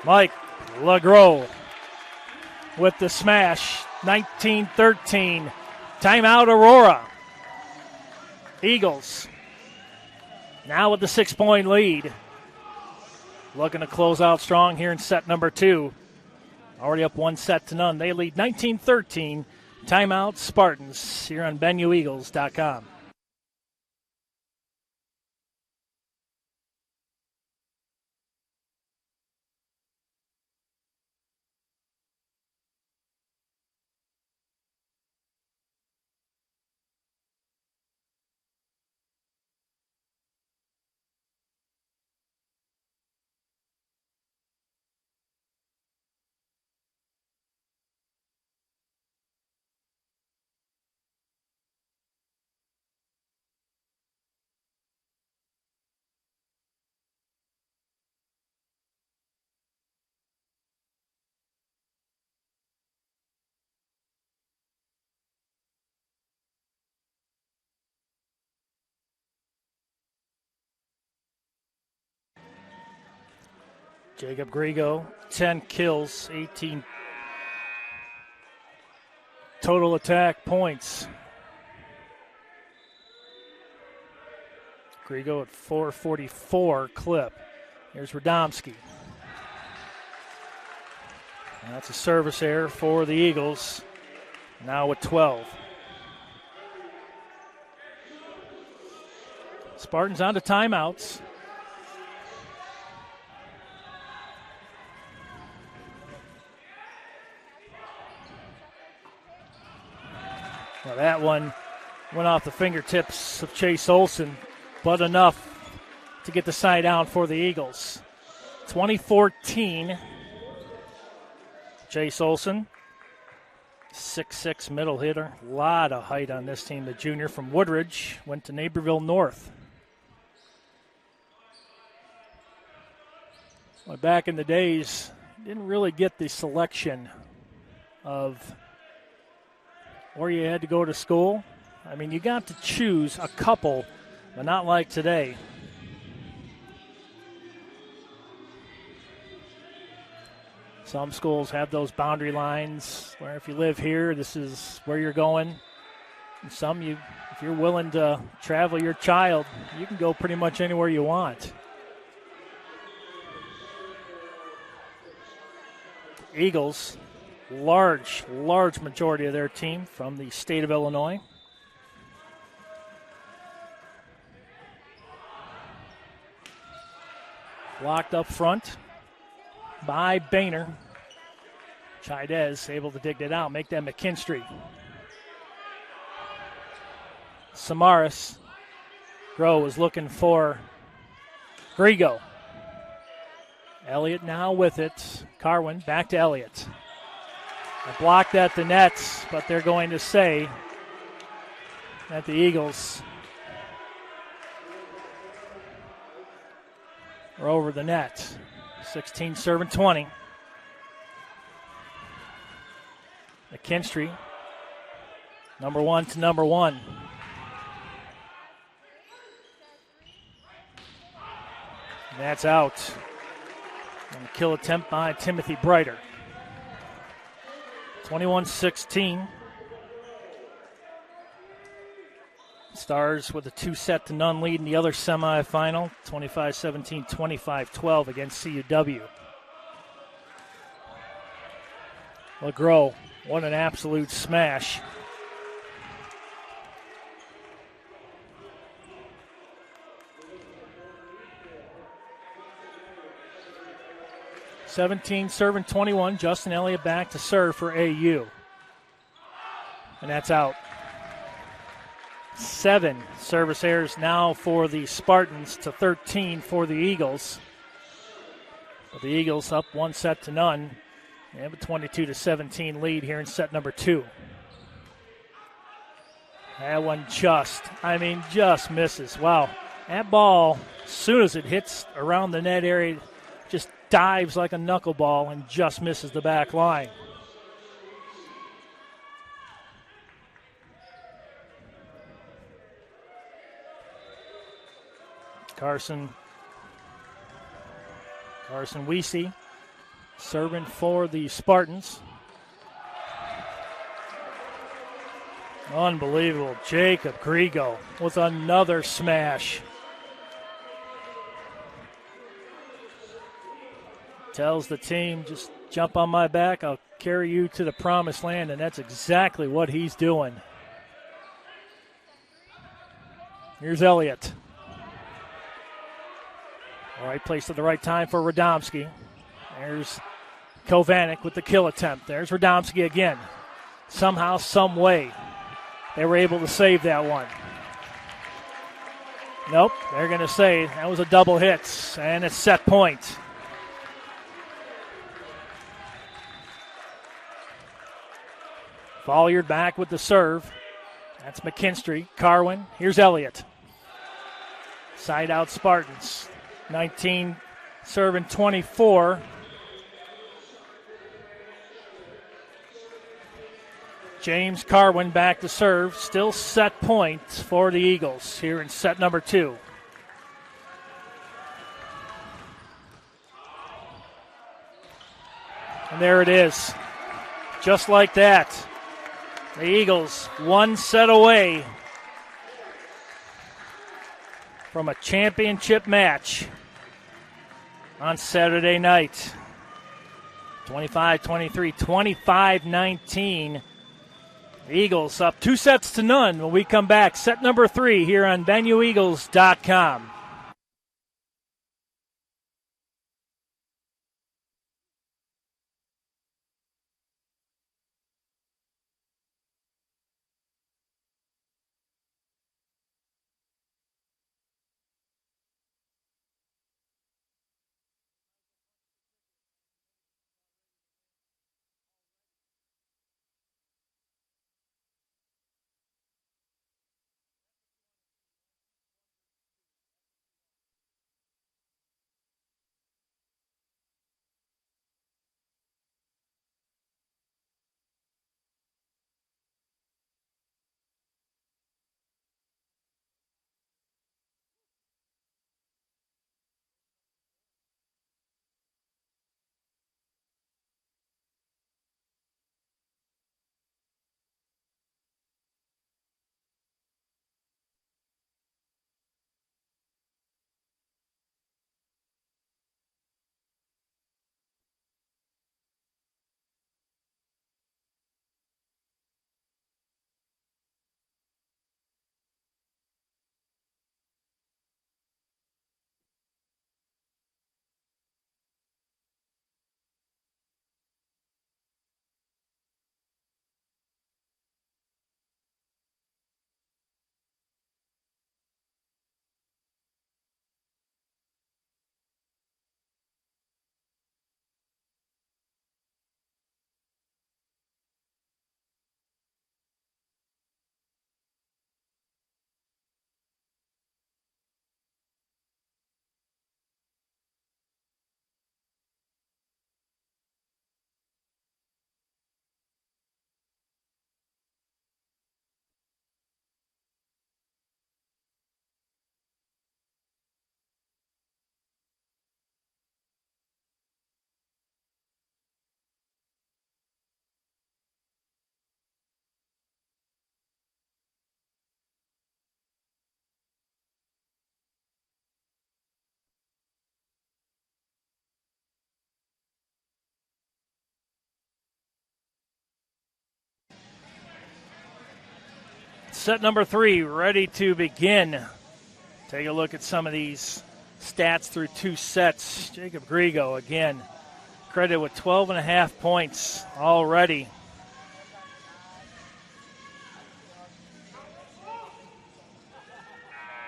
Mike Legros with the smash. 19-13. Timeout Aurora. Eagles now with the 6-point lead. Looking to close out strong here in set number 2. Already up 1-0. They lead 19-13. Timeout Spartans here on BenuEagles.com. Jacob Grigo, 10 kills, 18 total attack points. Grigo at 444 clip. Here's Radomski. And that's a service error for the Eagles. Now with 12. Spartans on to timeouts. Well, that one went off the fingertips of Chase Olson, but enough to get the side out for the Eagles. 2014. Chase Olson, 6'6" middle hitter. A lot of height on this team. The junior from Woodridge went to Naperville North. Well, back in the days, didn't really get the selection of where you had to go to school. I mean, you got to choose a couple, but not like today. Some schools have those boundary lines where if you live here, this is where you're going. And some, if you're willing to travel your child, you can go pretty much anywhere you want. Eagles, large majority of their team from the state of Illinois. Blocked up front by Boehner. Chaidez able to dig that out, make that McKinstry. Samaras. Groh was looking for Grigo. Elliott now with it. Carwin back to Elliott. A blocked at the nets, but they're going to say that the Eagles are over the net. 16 serving 20. McKinstry, number 1 to number 1. And that's out. And a kill attempt by Timothy Brighter. 21-16. Stars with a 2-0 lead in the other semifinal, 25-17, 25-12 against CUW. LeGros, what an absolute smash. (17 serving 21). Justin Elliott back to serve for AU. And that's out. 7 service errors now for the Spartans to 13 for the Eagles. But the Eagles up 1-0. They have a 22-17 lead here in set number 2. That one just misses. Wow. That ball, as soon as it hits around the net area, just dives like a knuckleball and just misses the back line. Carson Weesey serving for the Spartans. Unbelievable. Jacob Grigo with another smash. Tells the team, just jump on my back, I'll carry you to the promised land, and that's exactly what he's doing. Here's Elliott. All right, placed at the right time for Radomski. There's Kovanik with the kill attempt. There's Radomski again. Somehow, some way, they were able to save that one. Nope, they're going to say that was a double hit, and it's set point. Folliard back with the serve. That's McKinstry. Carwin. Here's Elliott. Side out Spartans. 19 serving 24. James Carwin back to serve. Still set points for the Eagles here in set number 2. And there it is. Just like that. The Eagles one set away from a championship match on Saturday night. 25-23, 25-19. The Eagles up 2-0 when we come back. Set number 3 here on VenueEagles.com. Set number 3 ready to begin. Take a look at some of these stats through 2 sets. Jacob Grigo again credited with 12.5 points already.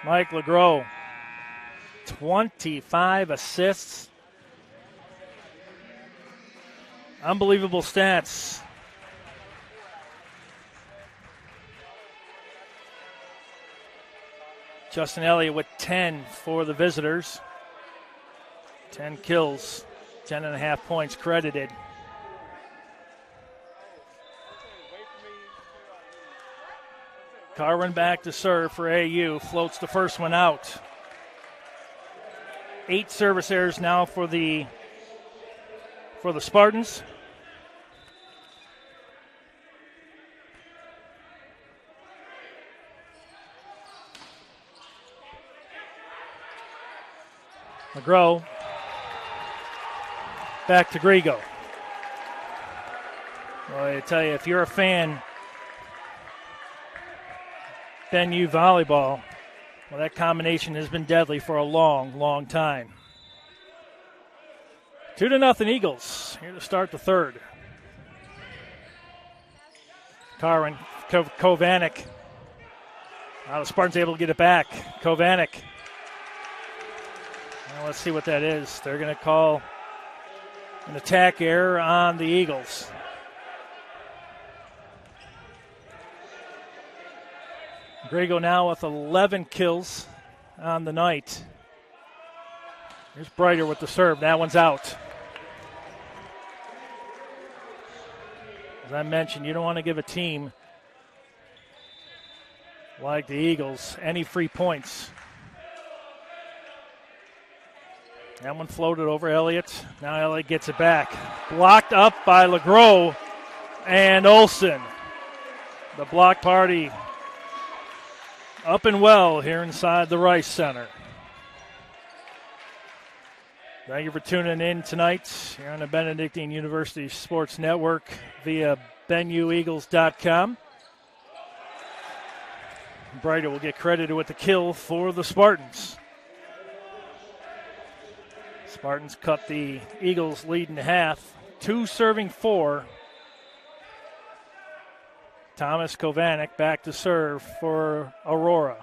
Mike LeGros, 25 assists. Unbelievable stats. Justin Elliott with 10 for the visitors. 10 kills, 10.5 points credited. Carwin back to serve for AU. Floats the first one out. 8 service errors now for the Spartans. LeGros back to Grigo. Well, I tell you, if you're a fan, BenU volleyball, well, that combination has been deadly for a long, long time. 2-0 Eagles here to start the third. Carwin, Kovanik. Now the Spartans able to get it back. Kovanik. Well, let's see what that is. They're going to call an attack error on the Eagles. Grigo now with 11 kills on the night. Here's Brighter with the serve. That one's out. As I mentioned, you don't want to give a team like the Eagles any free points. That one floated over Elliott. Now Elliott gets it back. Blocked up by LeGros and Olsen. The block party up and well here inside the Rice Center. Thank you for tuning in tonight here on the Benedictine University Sports Network via BenUEagles.com. Brighter will get credited with the kill for the Spartans. Spartans cut the Eagles' lead in half. 2 serving 4. Thomas Kovanik back to serve for Aurora.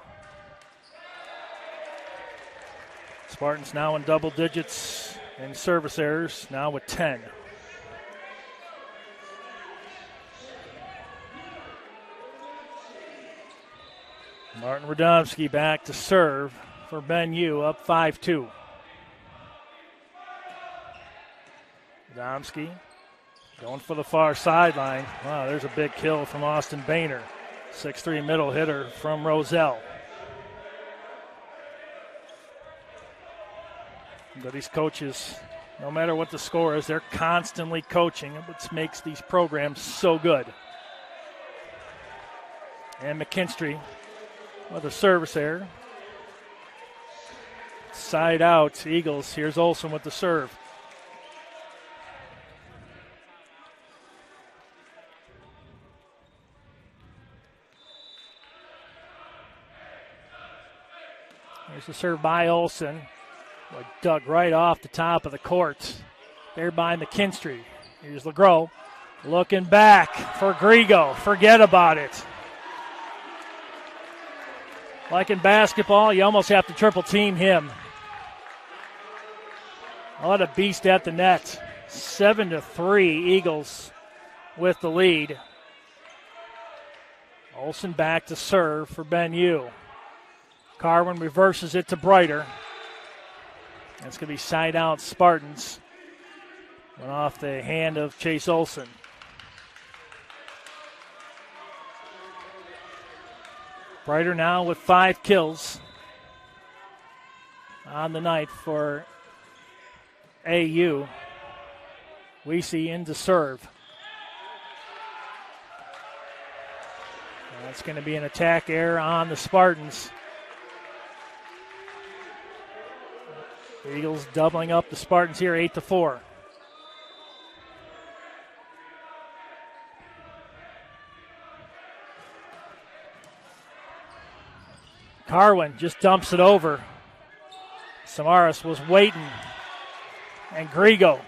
Spartans now in double digits in service errors, now with 10. Martin Radomski back to serve for BenU, up 5-2. Radomski going for the far sideline. Wow, there's a big kill from Austin Boehner. 6'3" middle hitter from Roselle. But these coaches, no matter what the score is, they're constantly coaching, which makes these programs so good. And McKinstry with a service error. Side out, Eagles. Here's Olsen with the serve. Here's the serve by Olsen. Dug right off the top of the court. There by McKinstry. Here's LeGros looking back for Grigo. Forget about it. Like in basketball, you almost have to triple team him. What a beast at the net. 7-3 Eagles with the lead. Olsen back to serve for BenU. Carwin reverses it to Brighter. That's going to be side out Spartans. Went off the hand of Chase Olsen. Brighter now with 5 kills on the night for AU. Weesey in to serve. That's going to be an attack error on the Spartans. The Eagles doubling up the Spartans here, 8-4. Carwin just dumps it over. Samaras was waiting. And Grigo.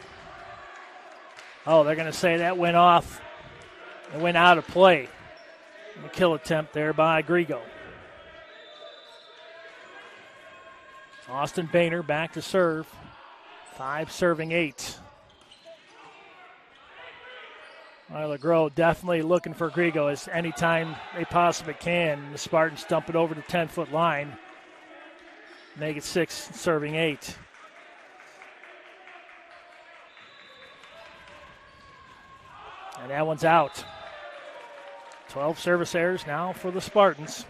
Oh, they're going to say that went off. It went out of play. A kill attempt there by Grigo. Austin Boehner back to serve. 5 serving 8. LeGros definitely looking for Grigo as anytime they possibly can. The Spartans dump it over the 10-foot line. Make it 6 serving 8. And that one's out. 12 service errors now for the Spartans.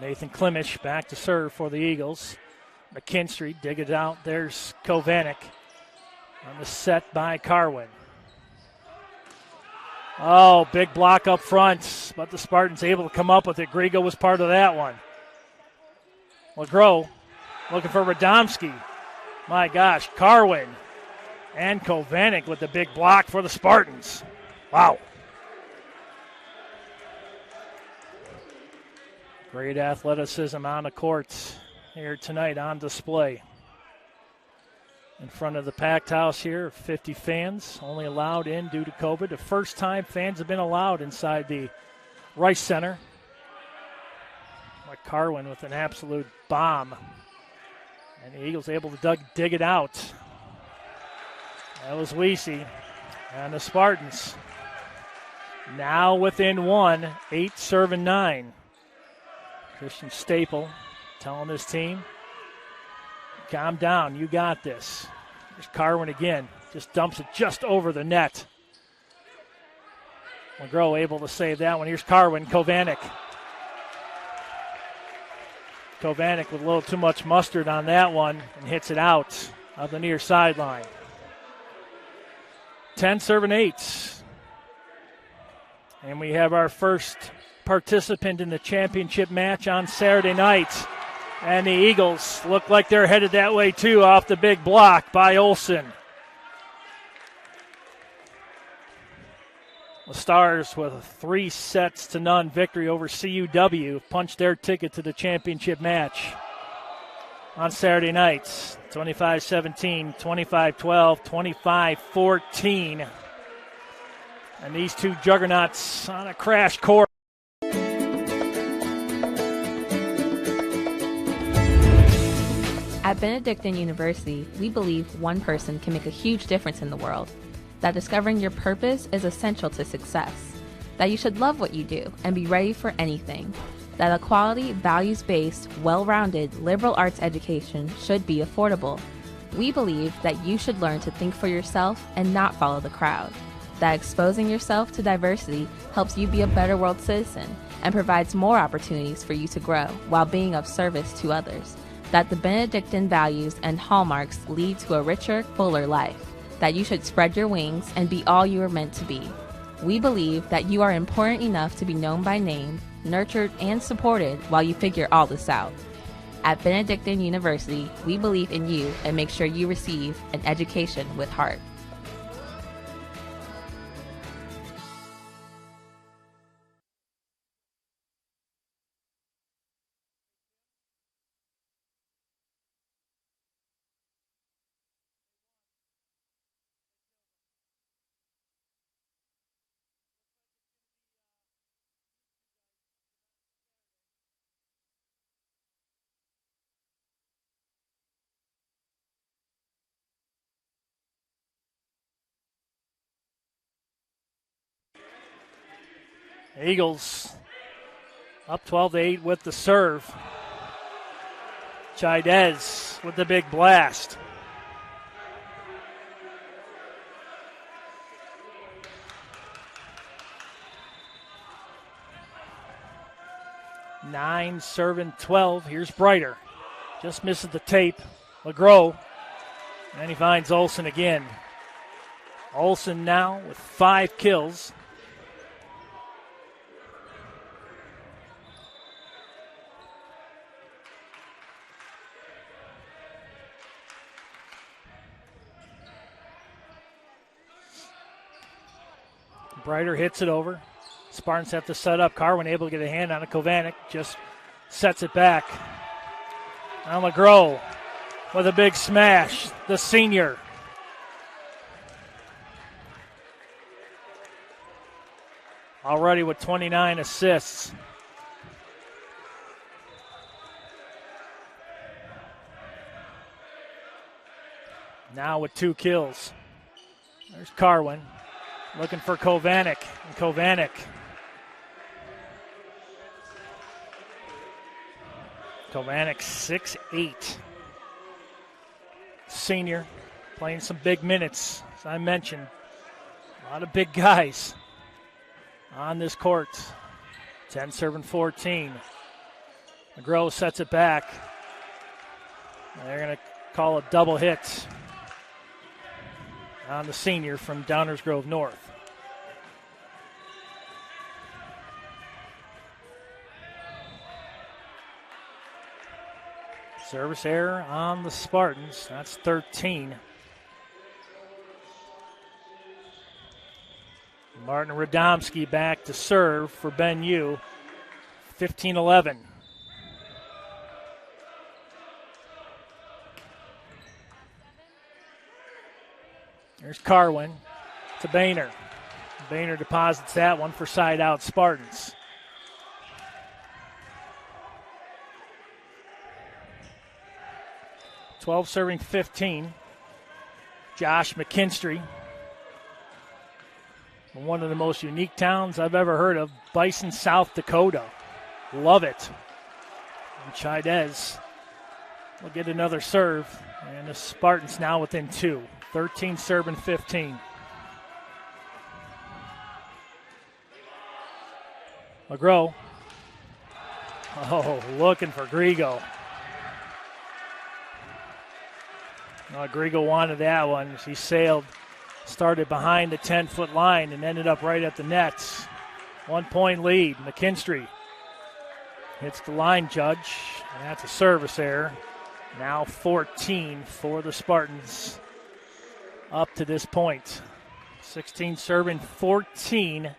Nathan Klimisch back to serve for the Eagles. McKinstry dig it out. There's Kovanik on the set by Carwin. Oh, big block up front, but the Spartans able to come up with it. Grigo was part of that one. LeGros looking for Radomski. My gosh, Carwin and Kovanik with the big block for the Spartans. Wow. Great athleticism on the court here tonight on display. In front of the packed house here, 50 fans only allowed in due to COVID. The first time fans have been allowed inside the Rice Center. Like Carwin with an absolute bomb. And the Eagles able to dig it out. That was Weesey. And the Spartans now within 1, 8 serving 9. Christian Staple telling his team, calm down, you got this. There's Carwin again, just dumps it just over the net. LeGros able to save that one. Here's Carwin, Kovanik. Kovanik with a little too much mustard on that one and hits it out of the near sideline. 10 serving 8. And we have our first participant in the championship match on Saturday night. And the Eagles look like they're headed that way too, off the big block by Olsen. The Stars with a 3-0 victory over CUW punched their ticket to the championship match on Saturday nights. 25-17, 25-12, 25-14. And these two juggernauts on a crash course. At Benedictine University, we believe one person can make a huge difference in the world, that discovering your purpose is essential to success, that you should love what you do and be ready for anything, that a quality, values-based, well-rounded liberal arts education should be affordable. We believe that you should learn to think for yourself and not follow the crowd, that exposing yourself to diversity helps you be a better world citizen and provides more opportunities for you to grow while being of service to others, that the Benedictine values and hallmarks lead to a richer, fuller life, that you should spread your wings and be all you are meant to be. We believe that you are important enough to be known by name, nurtured and supported while you figure all this out. At Benedictine University, we believe in you and make sure you receive an education with heart. Eagles up 12-8 with the serve. Chaidez with the big blast. Nine serving 12. Here's Brighter. Just misses the tape. LeGros. And he finds Olsen again. Olsen now with 5 kills. Brighter hits it over. Spartans have to set up. Carwin able to get a hand on it. Kovanik just sets it back. Now McGrow with a big smash. The senior. Already with 29 assists. Now with 2 kills. There's Carwin looking for Kovanik. And Kovanik. Kovanik 6'8". Senior playing some big minutes, as I mentioned. A lot of big guys on this court. 10 serving 14. McGrow sets it back. They're going to call a double hit on the senior from Downers Grove North. Service error on the Spartans. That's 13. Martin Radomski back to serve for Ben Yu. 15-11. There's Carwin to Boehner. Boehner deposits that one for side out Spartans. .12 serving 15. Josh McKinstry. From one of the most unique towns I've ever heard of, Bison, South Dakota. Love it. And Chaidez will get another serve. And the Spartans now within 2. 13 serving 15. McGrow. Oh, looking for Grigo. Grigo wanted that one. He sailed, started behind the 10-foot line and ended up right at the nets. 1-point lead. McKinstry hits the line judge. And that's a service error. Now 14 for the Spartans up to this point. 16 serving 14.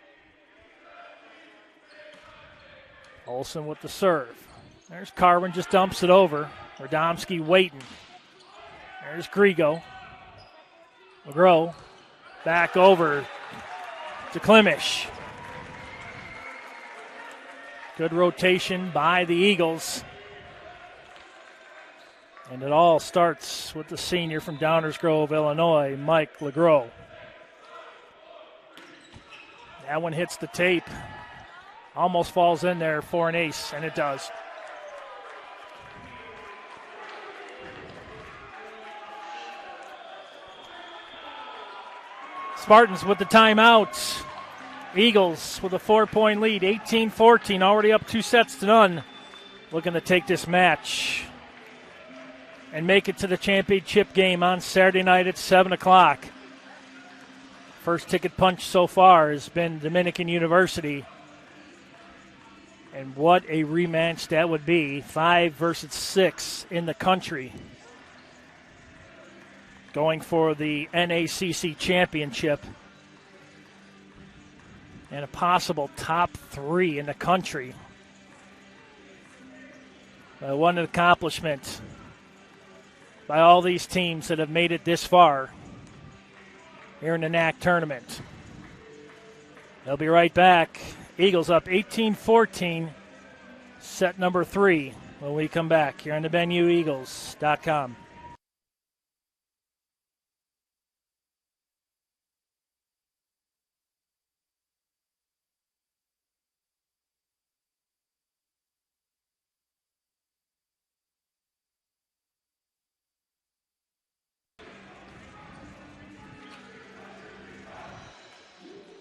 Olsen with the serve. There's Carwin, just dumps it over. Radomski waiting. There's Grigo. McGrow back over to Klimish. Good rotation by the Eagles. And it all starts with the senior from Downers Grove, Illinois, Mike LeGros. That one hits the tape. Almost falls in there for an ace, and it does. Spartans with the timeout. Eagles with a 4-point lead, 18-14, already up 2-0. Looking to take this match and make it to the championship game on Saturday night at 7 o'clock. First ticket punch so far has been Dominican University. And what a rematch that would be. 5 versus 6 in the country. Going for the NACC championship. And a possible top 3 in the country. What an accomplishment by all these teams that have made it this far here in the NACC tournament. They'll be right back. Eagles up 18-14, set number 3 when we come back here on the BenuEagles.com.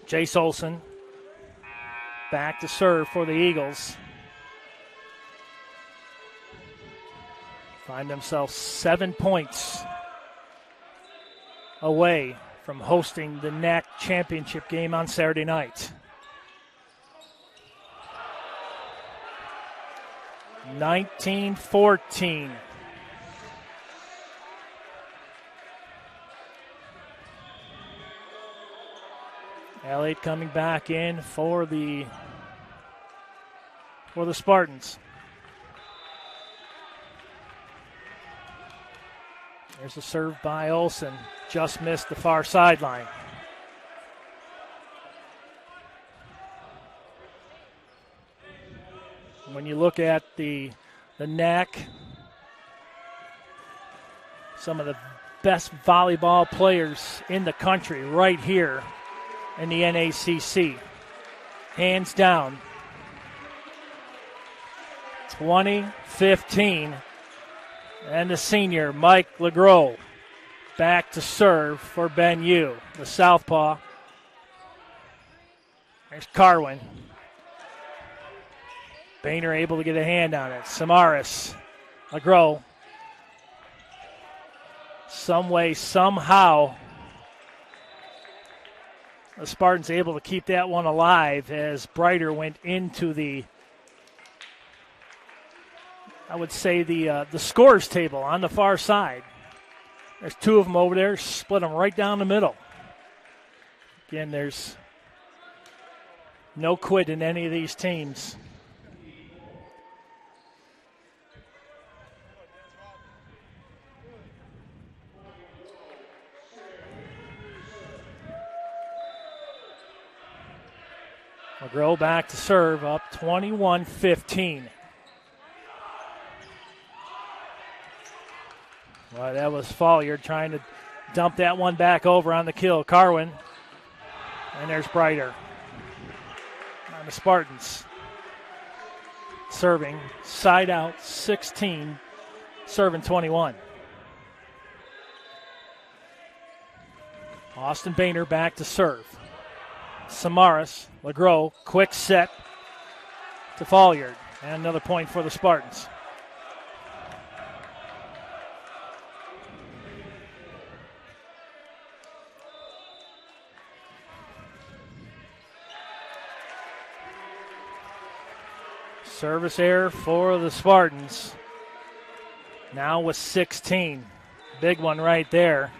Jace Olsen back to serve for the Eagles. Find themselves 7 points away from hosting the NACC championship game on Saturday night. 19-14. Elliott coming back in for the Spartans. There's a serve by Olsen. Just missed the far sideline. When you look at the NACC, some of the best volleyball players in the country right here in the NACC. Hands down. 2015. And the senior, Mike LeGros, back to serve for Ben Yu, the southpaw. There's Carwin. Boehner able to get a hand on it. Samaras, LeGros. Some way, somehow, the Spartans able to keep that one alive as Brighter went into the, I would say, the scores table on the far side. There's two of them over there, split them right down the middle. Again, there's no quit in any of these teams. LeGros back to serve, up 21-15. Well, that was Folliard trying to dump that one back over on the kill. Carwin. And there's Brighter on the Spartans. Serving, side out, 16, serving 21. Austin Boehner back to serve. Samaras, LeGros, quick set to Folliard. And another point for the Spartans. Service error for the Spartans. Now with 16. Big one right there.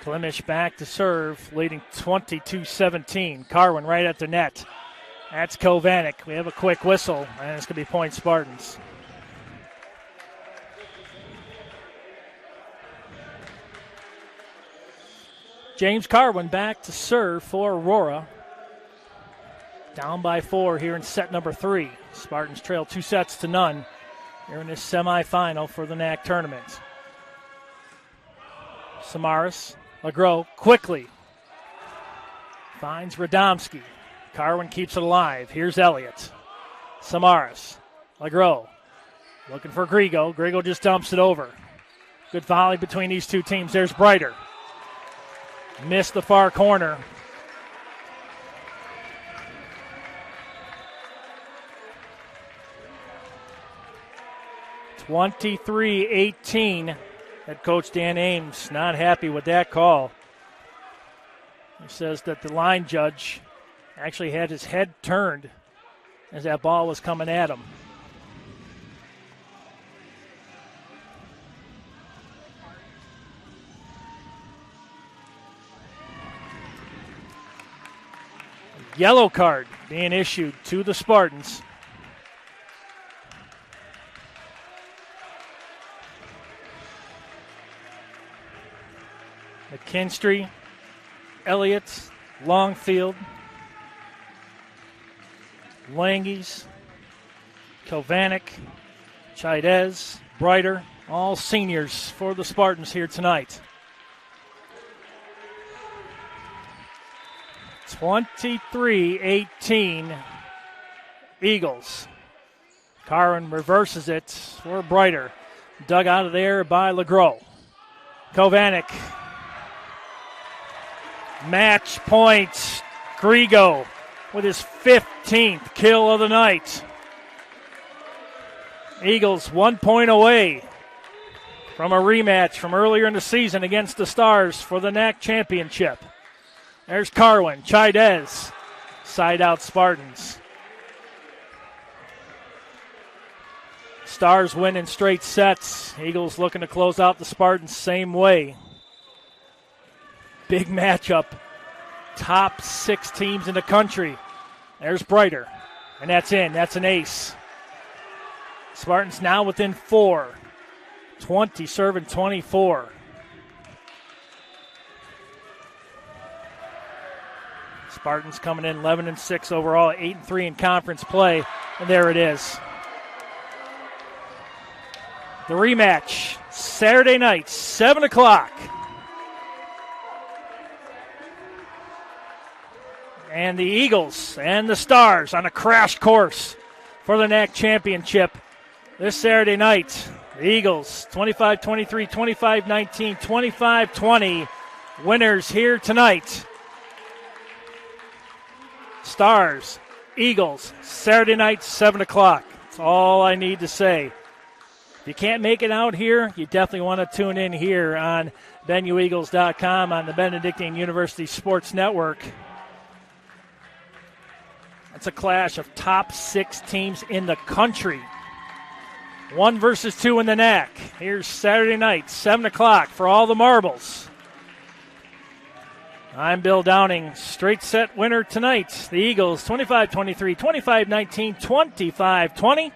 Klimish back to serve, leading 22-17. Carwin right at the net. That's Kovanik. We have a quick whistle, and it's going to be point Spartans. James Carwin back to serve for Aurora. Down by 4 here in set number 3. Spartans trail 2-0 here in this semifinal for the NACC tournament. Samaras, LeGros quickly finds Radomski. Carwin keeps it alive. Here's Elliott. Samaras, LeGros looking for Grigo. Grigo just dumps it over. Good volley between these two teams. There's Brighter. Missed the far corner. (23-18). Head coach Dan Ames not happy with that call. He says that the line judge actually had his head turned as that ball was coming at him. Yellow card being issued to the Spartans. McKinstry, Elliott, Longfield, Langes, Kovanik, Chaidez, Brighter, all seniors for the Spartans here tonight. 23-18 Eagles. Carwin reverses it for Brighter. Dug out of there by LeGros. Kovanik. Match point. Grigo with his 15th kill of the night. Eagles 1 point away from a rematch from earlier in the season against the Stars for the NACC championship. There's Carwin, Chaidez, side out Spartans. Stars win in straight sets. Eagles looking to close out the Spartans same way. big matchup. Top 6 teams in the country. There's Brighter, and that's in. That's an ace. Spartans now within 4. 20 serving 24. Spartans coming in 11-6 overall, 8-3 in conference play, and there it is. The rematch, Saturday night, 7 o'clock. And the Eagles and the Stars on a crash course for the NACC championship this Saturday night. The Eagles, 25-23, 25-19, 25-20. Winners here tonight. Stars, Eagles, Saturday night, 7 o'clock. That's all I need to say. If you can't make it out here, you definitely want to tune in here on BenuEagles.com on the Benedictine University Sports Network. It's a clash of top 6 teams in the country. 1 versus 2 in the NACC. Here's Saturday night, 7 o'clock for all the marbles. I'm Bill Downing. Straight set winner tonight. The Eagles, 25-23, 25-19, 25-20.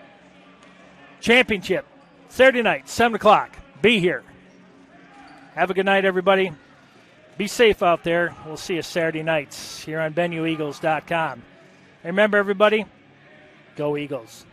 Championship, Saturday night, 7 o'clock. Be here. Have a good night, everybody. Be safe out there. We'll see you Saturday nights here on BenuEagles.com. Remember, everybody, go Eagles.